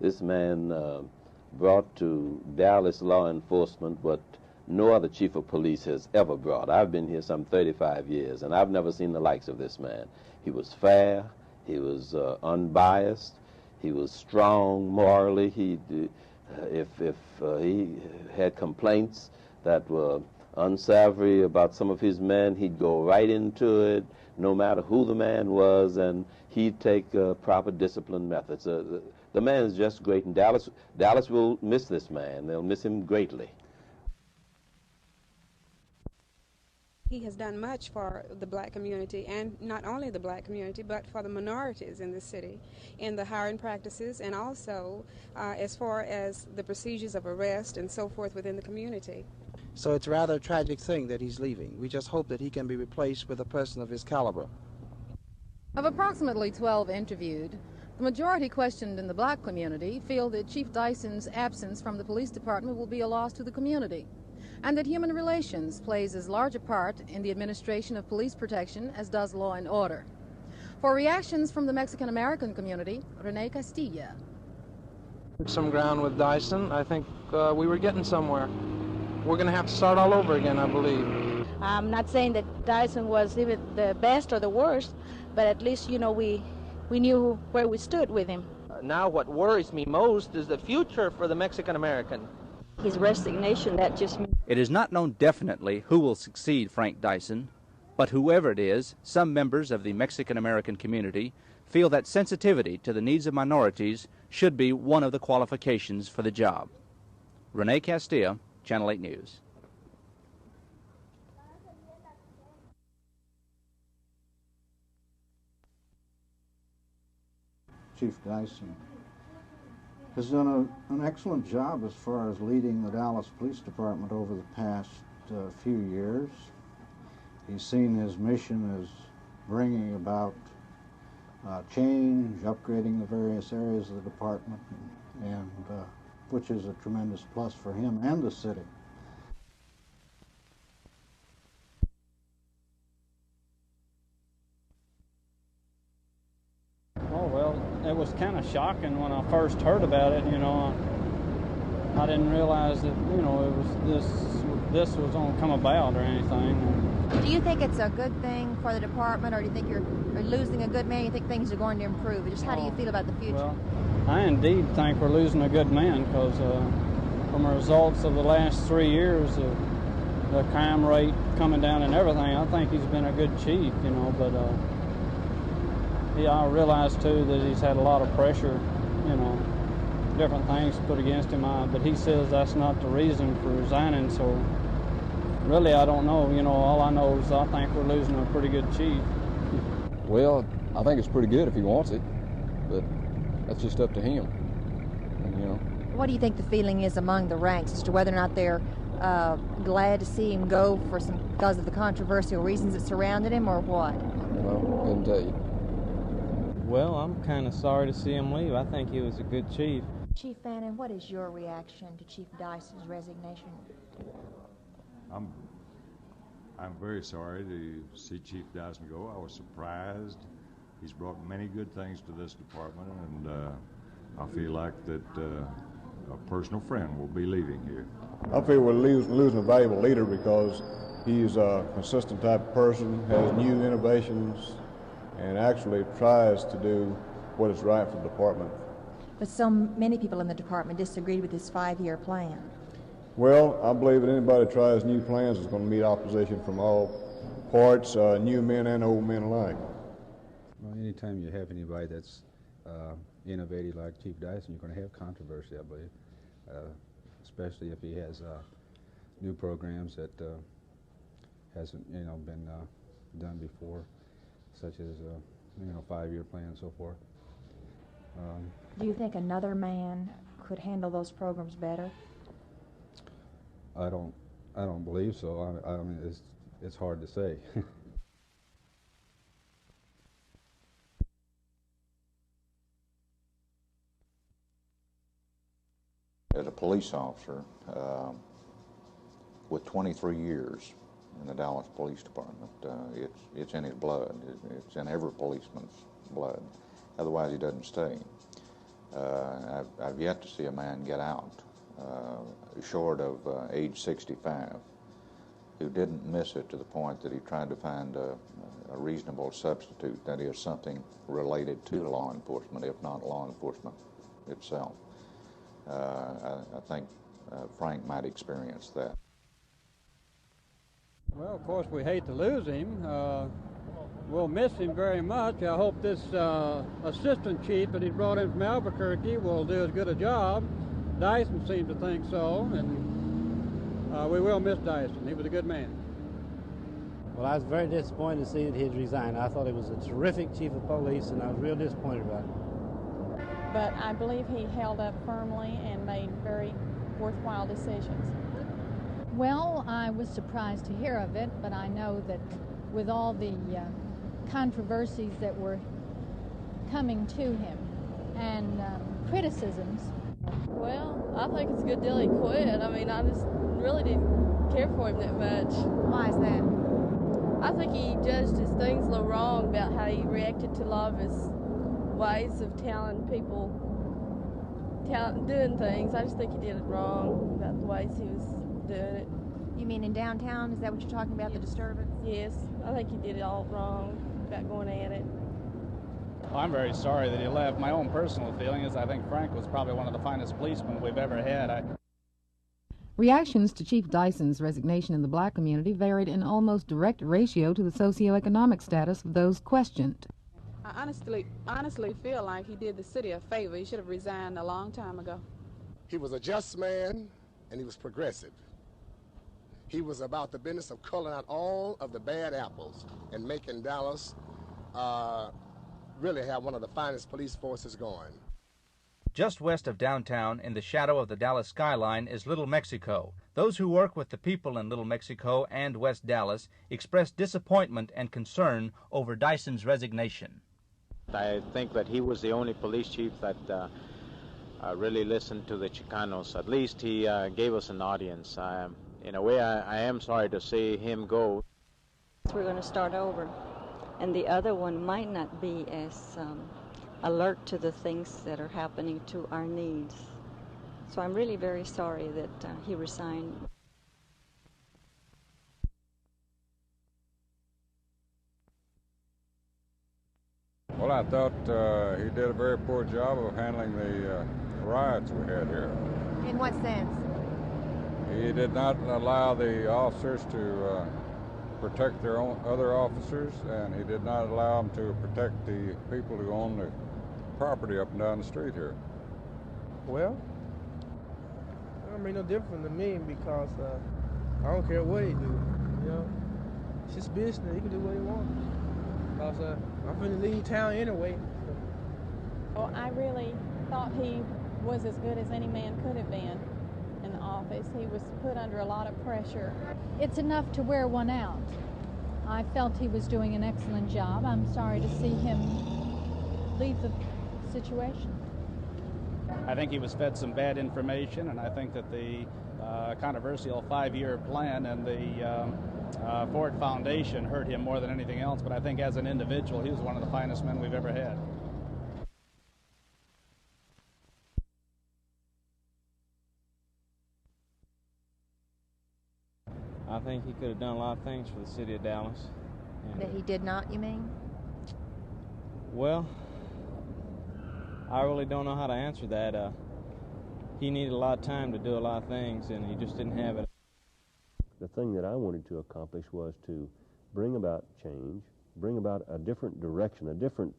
This man brought to Dallas law enforcement what no other chief of police has ever brought. I've been here some 35 years, and I've never seen the likes of this man. He was fair, he was unbiased, he was strong morally. If he had complaints that were unsavory about some of his men, he'd go right into it, no matter who the man was, and he'd take proper discipline methods. The man is just great, and Dallas will miss this man. They'll miss him greatly. He has done much for the black community, and not only the black community, but for the minorities in the city, in the hiring practices, and also as far as the procedures of arrest and so forth within the community. So it's rather a tragic thing that he's leaving. We just hope that he can be replaced with a person of his caliber. Of approximately 12 interviewed, the majority questioned in the black community feel that Chief Dyson's absence from the police department will be a loss to the community, and that human relations plays as large a part in the administration of police protection as does law and order. For reactions from the Mexican-American community, Rene Castilla. Some ground with Dyson. I think we were getting somewhere. We're going to have to start all over again, I believe. I'm not saying that Dyson was even the best or the worst, but at least, you know, we knew where we stood with him. Now what worries me most is the future for the Mexican-American. His resignation, that just means... It is not known definitely who will succeed Frank Dyson, but whoever it is, some members of the Mexican-American community feel that sensitivity to the needs of minorities should be one of the qualifications for the job. Rene Castilla, Channel 8 News. Chief Dyson has done an excellent job as far as leading the Dallas Police Department over the past few years. He's seen his mission as bringing about change, upgrading the various areas of the department, and which is a tremendous plus for him and the city. Oh, well, it was kind of shocking when I first heard about it, you know. I didn't realize that, you know, it was this was going to come about or anything. Do you think it's a good thing for the department, or do you think you're losing a good man? You think things are going to improve? Just how do you feel about the future? Well, I indeed think we're losing a good man, because from the results of the last 3 years of the crime rate coming down and everything, I think he's been a good chief, you know, but I realize too that he's had a lot of pressure, you know, different things put against him, but he says that's not the reason for resigning, so really I don't know, you know. All I know is I think we're losing a pretty good chief. Well, I think it's pretty good if he wants it, but that's just up to him. And, you know. What do you think the feeling is among the ranks as to whether or not they're glad to see him go because of the controversial reasons that surrounded him, or what? Well, I couldn't tell you. Well, I'm kind of sorry to see him leave. I think he was a good chief. Chief Fannin, what is your reaction to Chief Dyson's resignation? I'm very sorry to see Chief Dyson go. I was surprised. He's brought many good things to this department, and I feel like that a personal friend will be leaving here. I feel we're losing a valuable leader because he's a consistent type of person, has new innovations, and actually tries to do what is right for the department. But so many people in the department disagreed with his 5-year plan. Well, I believe that anybody that tries new plans is going to meet opposition from all parts, new men and old men alike. Well, anytime you have anybody that's innovative like Chief Dyson, you're going to have controversy, I believe, especially if he has new programs that hasn't, been done before, such as, 5-year plan and so forth. Do you think another man could handle those programs better? I don't believe so. I mean, it's hard to say. As a police officer, with 23 years in the Dallas Police Department, it's in his blood. It's in every policeman's blood. Otherwise, he doesn't stay. I've yet to see a man get out, short of age 65, who didn't miss it to the point that he tried to find a reasonable substitute, that is, something related to law enforcement, if not law enforcement itself. I think Frank might experience that. Well, of course, we hate to lose him. We'll miss him very much. I hope this assistant chief that he brought in from Albuquerque will do as good a job. Dyson seemed to think so, and we will miss Dyson. He was a good man. Well, I was very disappointed to see that he had resigned. I thought he was a terrific chief of police, and I was real disappointed about it. But I believe he held up firmly and made very worthwhile decisions. Well, I was surprised to hear of it, but I know that with all the controversies that were coming to him and criticisms. Well, I think it's a good deal he quit. I mean, I just really didn't care for him that much. Why is that? I think he judged his things a little wrong about how he reacted to a lot of his ways of telling people, doing things. I just think he did it wrong about the ways he was doing it. You mean in downtown? Is that what you're talking about, the disturbance? Yes, I think he did it all wrong about going at it. Well, I'm very sorry that he left. My own personal feeling is I think Frank was probably one of the finest policemen we've ever had. Reactions to Chief Dyson's resignation in the black community varied in almost direct ratio to the socioeconomic status of those questioned. I honestly feel like he did the city a favor. He should have resigned a long time ago. He was a just man, and he was progressive. He was about the business of culling out all of the bad apples and making Dallas really have one of the finest police forces going. Just west of downtown, in the shadow of the Dallas skyline, is Little Mexico. Those who work with the people in Little Mexico and West Dallas express disappointment and concern over Dyson's resignation. I think that he was the only police chief that really listened to the Chicanos. At least he gave us an audience. In a way, I am sorry to see him go. We're going to start over, and the other one might not be as alert to the things that are happening to our needs. So I'm really very sorry that he resigned. Well, I thought he did a very poor job of handling the riots we had here. In what sense? He did not allow the officers to protect their own other officers, and he did not allow them to protect the people who own the property up and down the street here. Well, it don't make no difference to me because I don't care what he do. You know, it's his business. He can do what he wants. Because I'm finna leave town anyway. Well, I really thought he was as good as any man could have been in the office. He was put under a lot of pressure. It's enough to wear one out. I felt he was doing an excellent job. I'm sorry to see him leave the situation. I think he was fed some bad information, and I think that the controversial 5-year plan and the Ford Foundation hurt him more than anything else. But I think as an individual, he was one of the finest men we've ever had. I think he could have done a lot of things for the city of Dallas. That he did not, you mean? Well, I really don't know how to answer that. He needed a lot of time to do a lot of things, and he just didn't have it. The thing that I wanted to accomplish was to bring about change, bring about a different direction, a different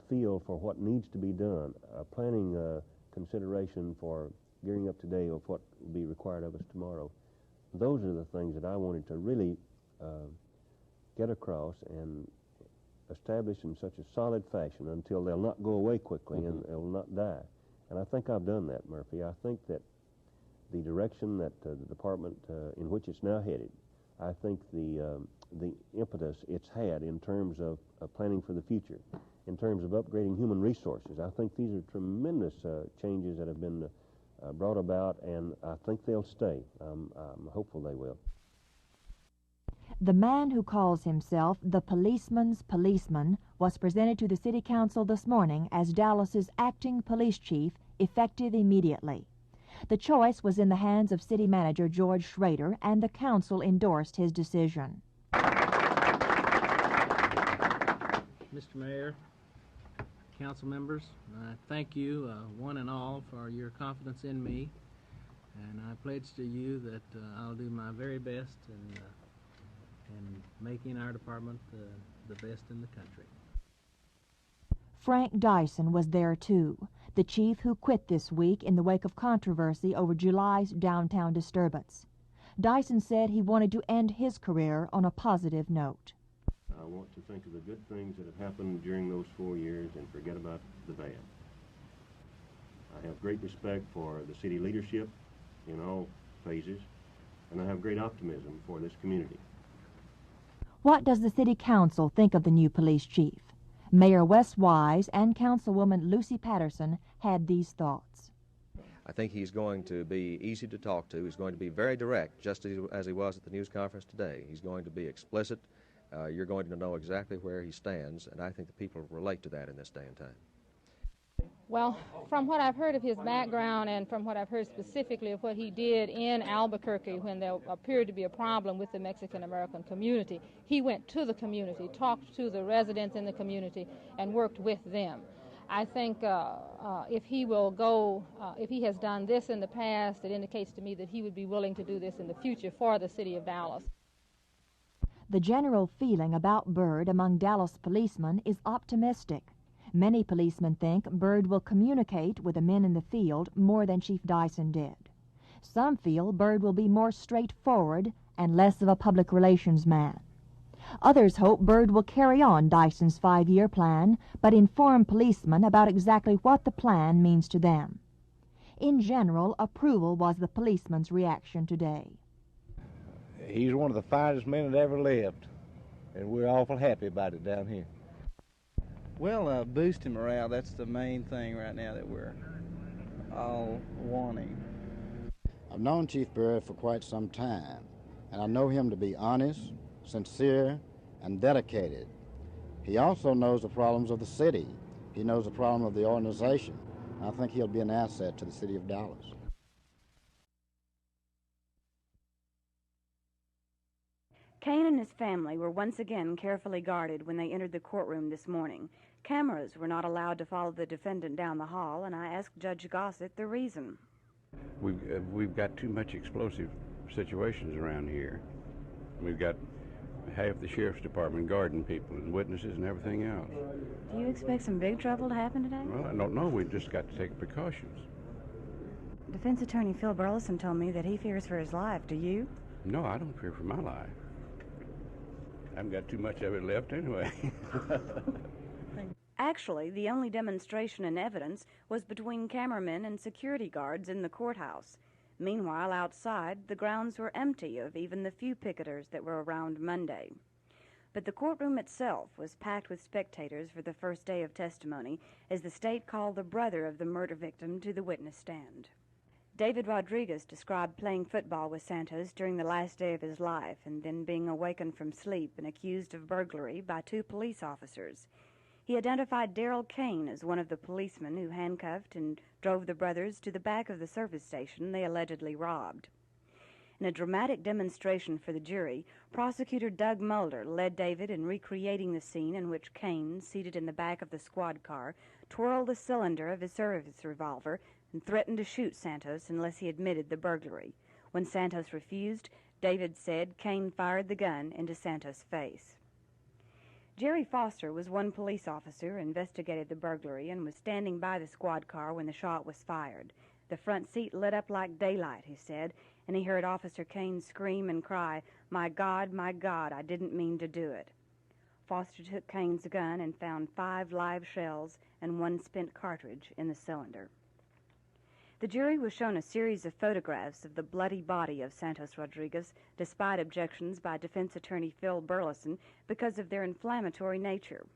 feel for what needs to be done, planning consideration for gearing up today of what will be required of us tomorrow. Those are the things that I wanted to really get across and establish in such a solid fashion until they'll not go away quickly and they'll not die. And I think I've done that, Murphy. I think that the direction that the department in which it's now headed, I think the impetus it's had in terms of planning for the future, in terms of upgrading human resources, I think these are tremendous changes that have been brought about, and I think they'll stay. I'm hopeful they will. The man who calls himself the policeman's policeman was presented to the City Council this morning as Dallas's acting police chief, effective immediately. The choice was in the hands of City Manager George Schrader, and the Council endorsed his decision. Mr. Mayor, council members, I thank you, one and all, for your confidence in me, and I pledge to you that I'll do my very best in making our department the best in the country. Frank Dyson was there too, the chief who quit this week in the wake of controversy over July's downtown disturbance. Dyson said he wanted to end his career on a positive note. I want to think of the good things that have happened during those 4 years and forget about the bad. I have great respect for the city leadership in all phases, and I have great optimism for this community. What does the City Council think of the new police chief? Mayor Wes Wise and Councilwoman Lucy Patterson had these thoughts. I think he's going to be easy to talk to. He's going to be very direct, just as he was at the news conference today. He's going to be explicit. You're going to know exactly where he stands, and I think the people relate to that in this day and time. Well, from what I've heard of his background and from what I've heard specifically of what he did in Albuquerque when there appeared to be a problem with the Mexican-American community, he went to the community, talked to the residents in the community, and worked with them. I think if he will go, if he has done this in the past, it indicates to me that he would be willing to do this in the future for the city of Dallas. The general feeling about Byrd among Dallas policemen is optimistic. Many policemen think Byrd will communicate with the men in the field more than Chief Dyson did. Some feel Byrd will be more straightforward and less of a public relations man. Others hope Byrd will carry on Dyson's 5-year plan, but inform policemen about exactly what the plan means to them. In general, approval was the policeman's reaction today. He's one of the finest men that ever lived, and we're awful happy about it down here. Well, boosting morale, that's the main thing right now that we're all wanting. I've known Chief Byrd for quite some time, and I know him to be honest, sincere, and dedicated. He also knows the problems of the city. He knows the problem of the organization. I think he'll be an asset to the city of Dallas. Kane and his family were once again carefully guarded when they entered the courtroom this morning. Cameras were not allowed to follow the defendant down the hall, and I asked Judge Gossett the reason. We've got too much explosive situations around here. We've got half the sheriff's department guarding people and witnesses and everything else. Do you expect some big trouble to happen today? Well, I don't know. We've just got to take precautions. Defense attorney Phil Burleson told me that he fears for his life. Do you? No, I don't fear for my life. haven't got too much of it left anyway. Actually, the only demonstration and evidence was between cameramen and security guards in the courthouse. Meanwhile, outside, the grounds were empty of even the few picketers that were around Monday. But the courtroom itself was packed with spectators for the first day of testimony as the state called the brother of the murder victim to the witness stand. David Rodriguez described playing football with Santos during the last day of his life and then being awakened from sleep and accused of burglary by 2 police officers. He identified Darrell Kane as one of the policemen who handcuffed and drove the brothers to the back of the service station they allegedly robbed. In a dramatic demonstration for the jury, prosecutor Doug Mulder led David in recreating the scene in which Kane, seated in the back of the squad car, twirled the cylinder of his service revolver and threatened to shoot Santos unless he admitted the burglary. When Santos refused, David said Kane fired the gun into Santos' face. Jerry Foster was one police officer who investigated the burglary and was standing by the squad car when the shot was fired. The front seat lit up like daylight, he said, and he heard Officer Kane scream and cry, my God, I didn't mean to do it." Foster took Kane's gun and found 5 live shells and 1 spent cartridge in the cylinder. The jury was shown a series of photographs of the bloody body of Santos Rodriguez, despite objections by defense attorney Phil Burleson because of their inflammatory nature.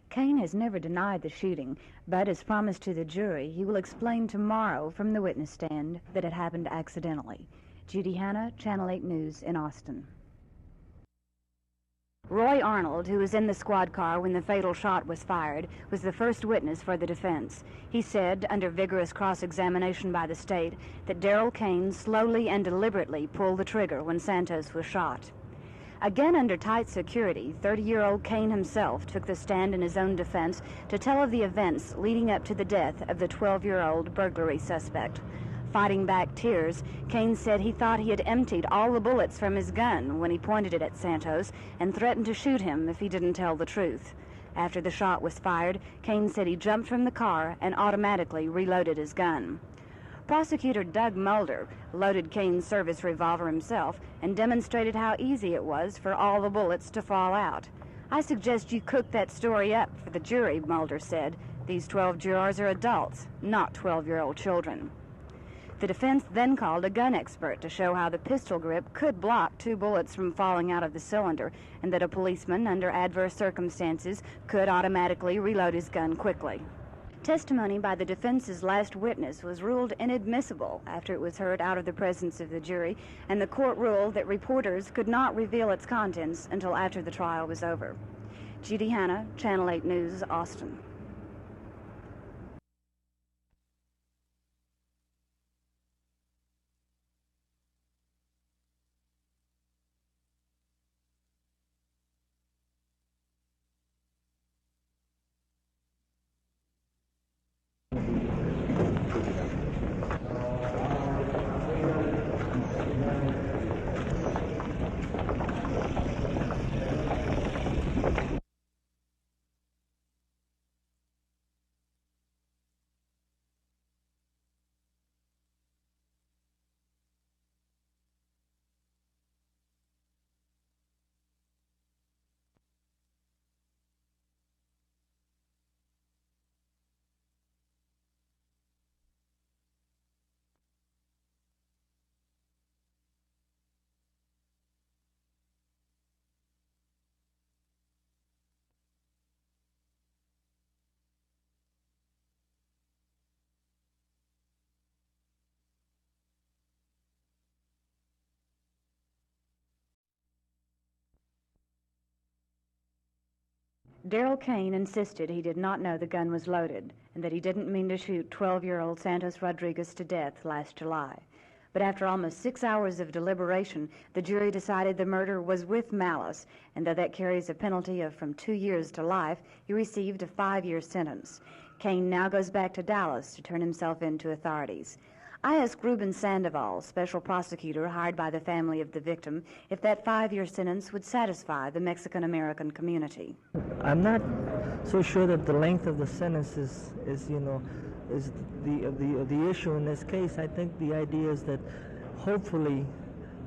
Kane has never denied the shooting, but as promised to the jury, he will explain tomorrow from the witness stand that it happened accidentally. Judy Hanna, Channel 8 News in Austin. Roy Arnold, who was in the squad car when the fatal shot was fired, was the first witness for the defense. He said, under vigorous cross-examination by the state, that Darrell Kane slowly and deliberately pulled the trigger when Santos was shot. Again under tight security, 30-year-old Kane himself took the stand in his own defense to tell of the events leading up to the death of the 12-year-old burglary suspect. Fighting back tears, Kane said he thought he had emptied all the bullets from his gun when he pointed it at Santos and threatened to shoot him if he didn't tell the truth. After the shot was fired, Kane said he jumped from the car and automatically reloaded his gun. Prosecutor Doug Mulder loaded Kane's service revolver himself and demonstrated how easy it was for all the bullets to fall out. "I suggest you cook that story up for the jury," Mulder said. "These 12 jurors are adults, not 12-year-old children." The defense then called a gun expert to show how the pistol grip could block 2 bullets from falling out of the cylinder and that a policeman, under adverse circumstances, could automatically reload his gun quickly. Testimony by the defense's last witness was ruled inadmissible after it was heard out of the presence of the jury, and the court ruled that reporters could not reveal its contents until after the trial was over. Judy Hanna, Channel 8 News, Austin. Darrell Kane insisted he did not know the gun was loaded and that he didn't mean to shoot 12-year-old Santos Rodriguez to death last July. But after almost 6 hours of deliberation, the jury decided the murder was with malice, and though that carries a penalty of from 2 years to life, he received a 5-year sentence. Kane now goes back to Dallas to turn himself in to authorities. I asked Ruben Sandoval, special prosecutor hired by the family of the victim, if that 5-year sentence would satisfy the Mexican-American community. I'm not so sure that the length of the sentence is the issue in this case. I think the idea is that hopefully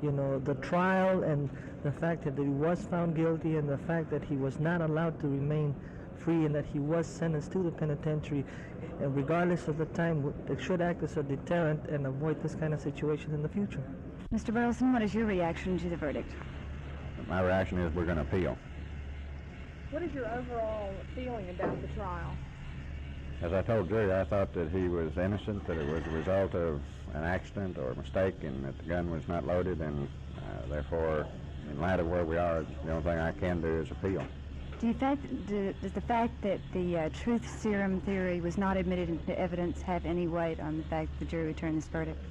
you know, the trial and the fact that he was found guilty and the fact that he was not allowed to remain free and that he was sentenced to the penitentiary, and regardless of the time, it should act as a deterrent and avoid this kind of situation in the future. Mr. Burleson, what is your reaction to the verdict? My reaction is we're going to appeal. What is your overall feeling about the trial? As I told jury, I thought that he was innocent, that it was a result of an accident or a mistake, and that the gun was not loaded, and therefore, in light of where we are, the only thing I can do is appeal. Does the fact that the truth serum theory was not admitted into evidence have any weight on the fact that the jury returned this verdict?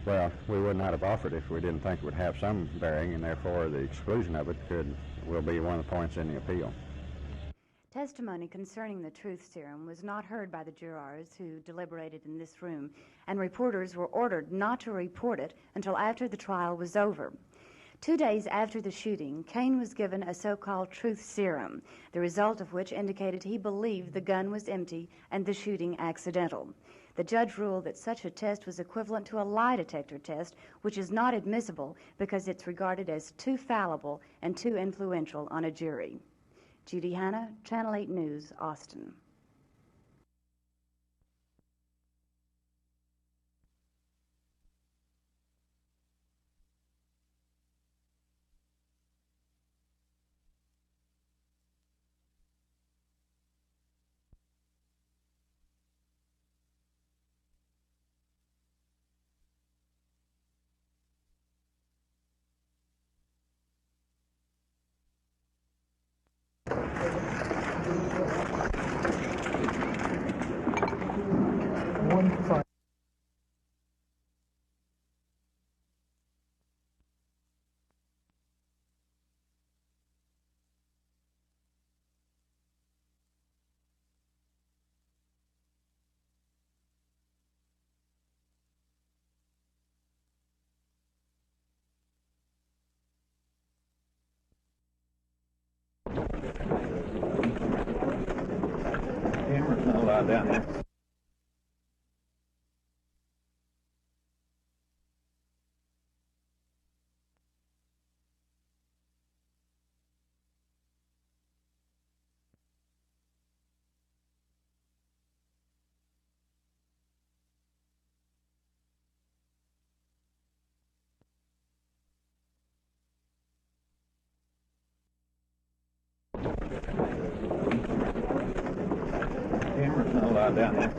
Well, we would not have offered it if we didn't think it would have some bearing, and therefore the exclusion of it will be one of the points in the appeal. Testimony concerning the truth serum was not heard by the jurors who deliberated in this room, and reporters were ordered not to report it until after the trial was over. 2 days after the shooting, Cain was given a so-called truth serum, the result of which indicated he believed the gun was empty and the shooting accidental. The judge ruled that such a test was equivalent to a lie detector test, which is not admissible because it's regarded as too fallible and too influential on a jury. Judy Hanna, Channel 8 News, Austin. Camera's not allowed down there. Camera's not allowed down there.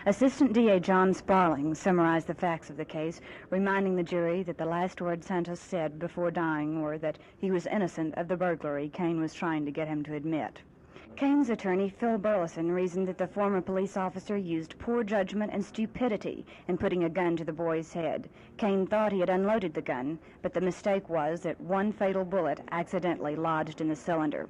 Assistant DA John Sparling summarized the facts of the case, reminding the jury that the last words Santos said before dying were that he was innocent of the burglary Cain was trying to get him to admit. Cain's attorney, Phil Burleson, reasoned that the former police officer used poor judgment and stupidity in putting a gun to the boy's head. Cain thought he had unloaded the gun, but the mistake was that one fatal bullet accidentally lodged in the cylinder.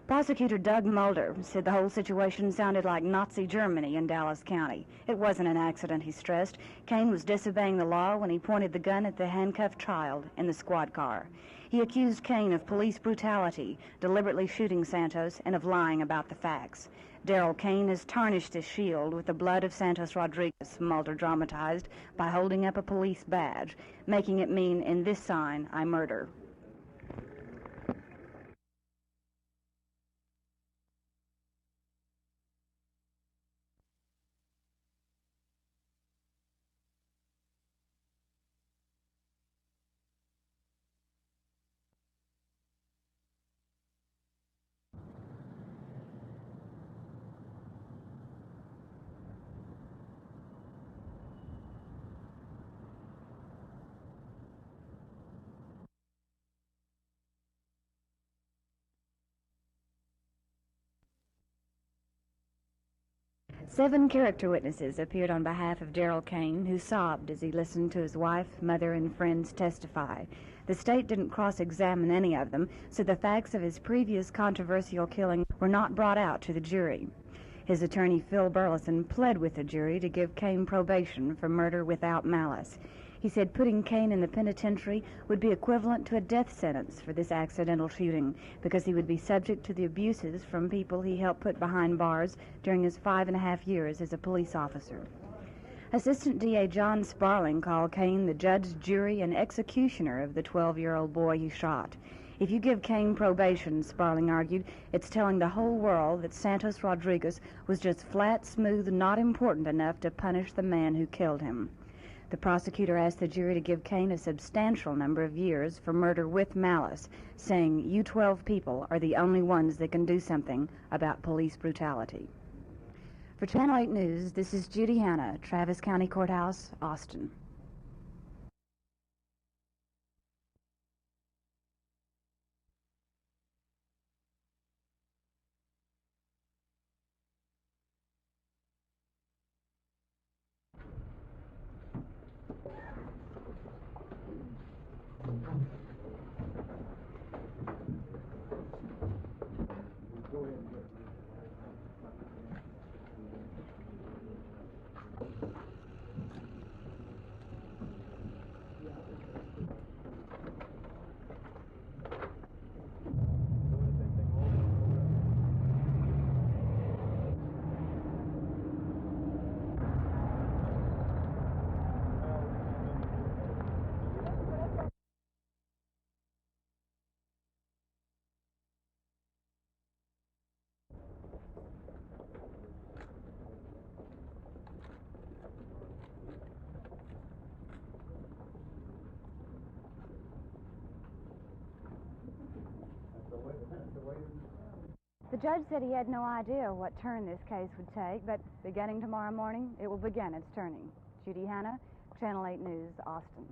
Prosecutor Doug Mulder said the whole situation sounded like Nazi Germany in Dallas County. It wasn't an accident, he stressed. Kane was disobeying the law when he pointed the gun at the handcuffed child in the squad car. He accused Kane of police brutality, deliberately shooting Santos, and of lying about the facts. Darrell Kane has tarnished his shield with the blood of Santos Rodriguez, Mulder dramatized, by holding up a police badge, making it mean, in this sign, I murder. Seven character witnesses appeared on behalf of Darrell Kane, who sobbed as he listened to his wife, mother, and friends testify. The state didn't cross-examine any of them, so the facts of his previous controversial killing were not brought out to the jury. His attorney, Phil Burleson, pled with the jury to give Kane probation for murder without malice. He said putting Kane in the penitentiary would be equivalent to a death sentence for this accidental shooting, because he would be subject to the abuses from people he helped put behind bars during his 5.5 years as a police officer. Assistant DA John Sparling called Kane the judge, jury, and executioner of the 12-year-old boy he shot. If you give Kane probation, Sparling argued, it's telling the whole world that Santos Rodriguez was just flat, smooth, not important enough to punish the man who killed him. The prosecutor asked the jury to give Kane a substantial number of years for murder with malice, saying, you 12 people are the only ones that can do something about police brutality. For Channel 8 News, this is Judy Hanna, Travis County Courthouse, Austin. The judge said he had no idea what turn this case would take, but beginning tomorrow morning, it will begin its turning. Judy Hanna, Channel 8 News, Austin.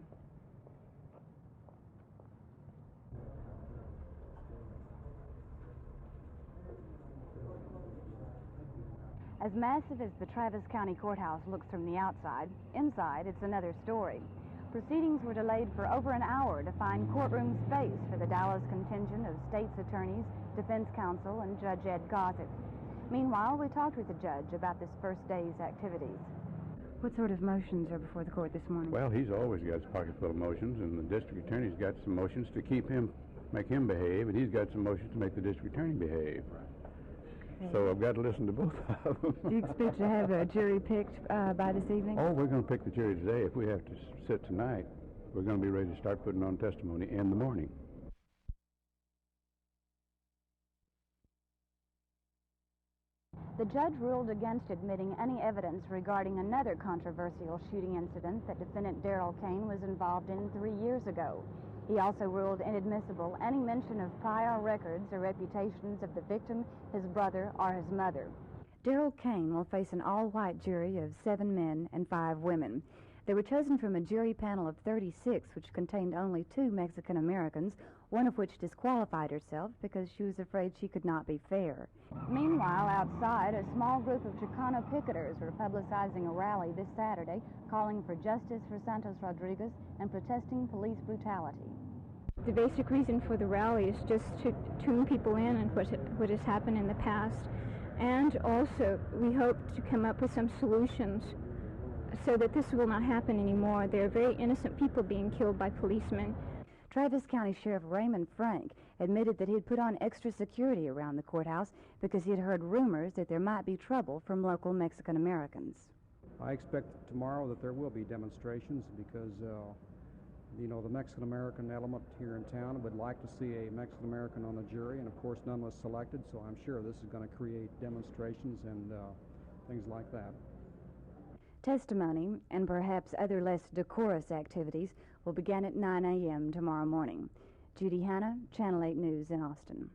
As massive as the Travis County Courthouse looks from the outside, inside it's another story. Proceedings were delayed for over an hour to find courtroom space for the Dallas contingent of state's attorneys, defense counsel, and Judge Ed Gossett. Meanwhile, we talked with the judge about this first day's activities. What sort of motions are before the court this morning? Well, he's always got his pocket full of motions, and the district attorney's got some motions to make him behave, and he's got some motions to make the district attorney behave. So I've got to listen to both of them. Do you expect to have a jury picked by this evening? Oh, we're going to pick the jury today. If we have to sit tonight, we're going to be ready to start putting on testimony in the morning. The judge ruled against admitting any evidence regarding another controversial shooting incident that defendant Darrell Kane was involved in 3 years ago. He also ruled inadmissible any mention of prior records or reputations of the victim, his brother, or his mother. Darrell Kane will face an all-white jury of 7 men and 5 women. They were chosen from a jury panel of 36, which contained only 2 Mexican Americans, one of which disqualified herself because she was afraid she could not be fair. Meanwhile, outside, a small group of Chicano picketers were publicizing a rally this Saturday calling for justice for Santos Rodriguez and protesting police brutality. The basic reason for the rally is just to tune people in on what has happened in the past, and also we hope to come up with some solutions so that this will not happen anymore. There are very innocent people being killed by policemen. Travis County Sheriff Raymond Frank admitted that he had put on extra security around the courthouse because he had heard rumors that there might be trouble from local Mexican Americans. I expect tomorrow that there will be demonstrations because, you know, the Mexican American element here in town would like to see a Mexican American on the jury, and of course none was selected, so I'm sure this is going to create demonstrations and things like that. Testimony and perhaps other less decorous activities will begin at 9 a.m. tomorrow morning. Judy Hanna, Channel 8 News in Austin.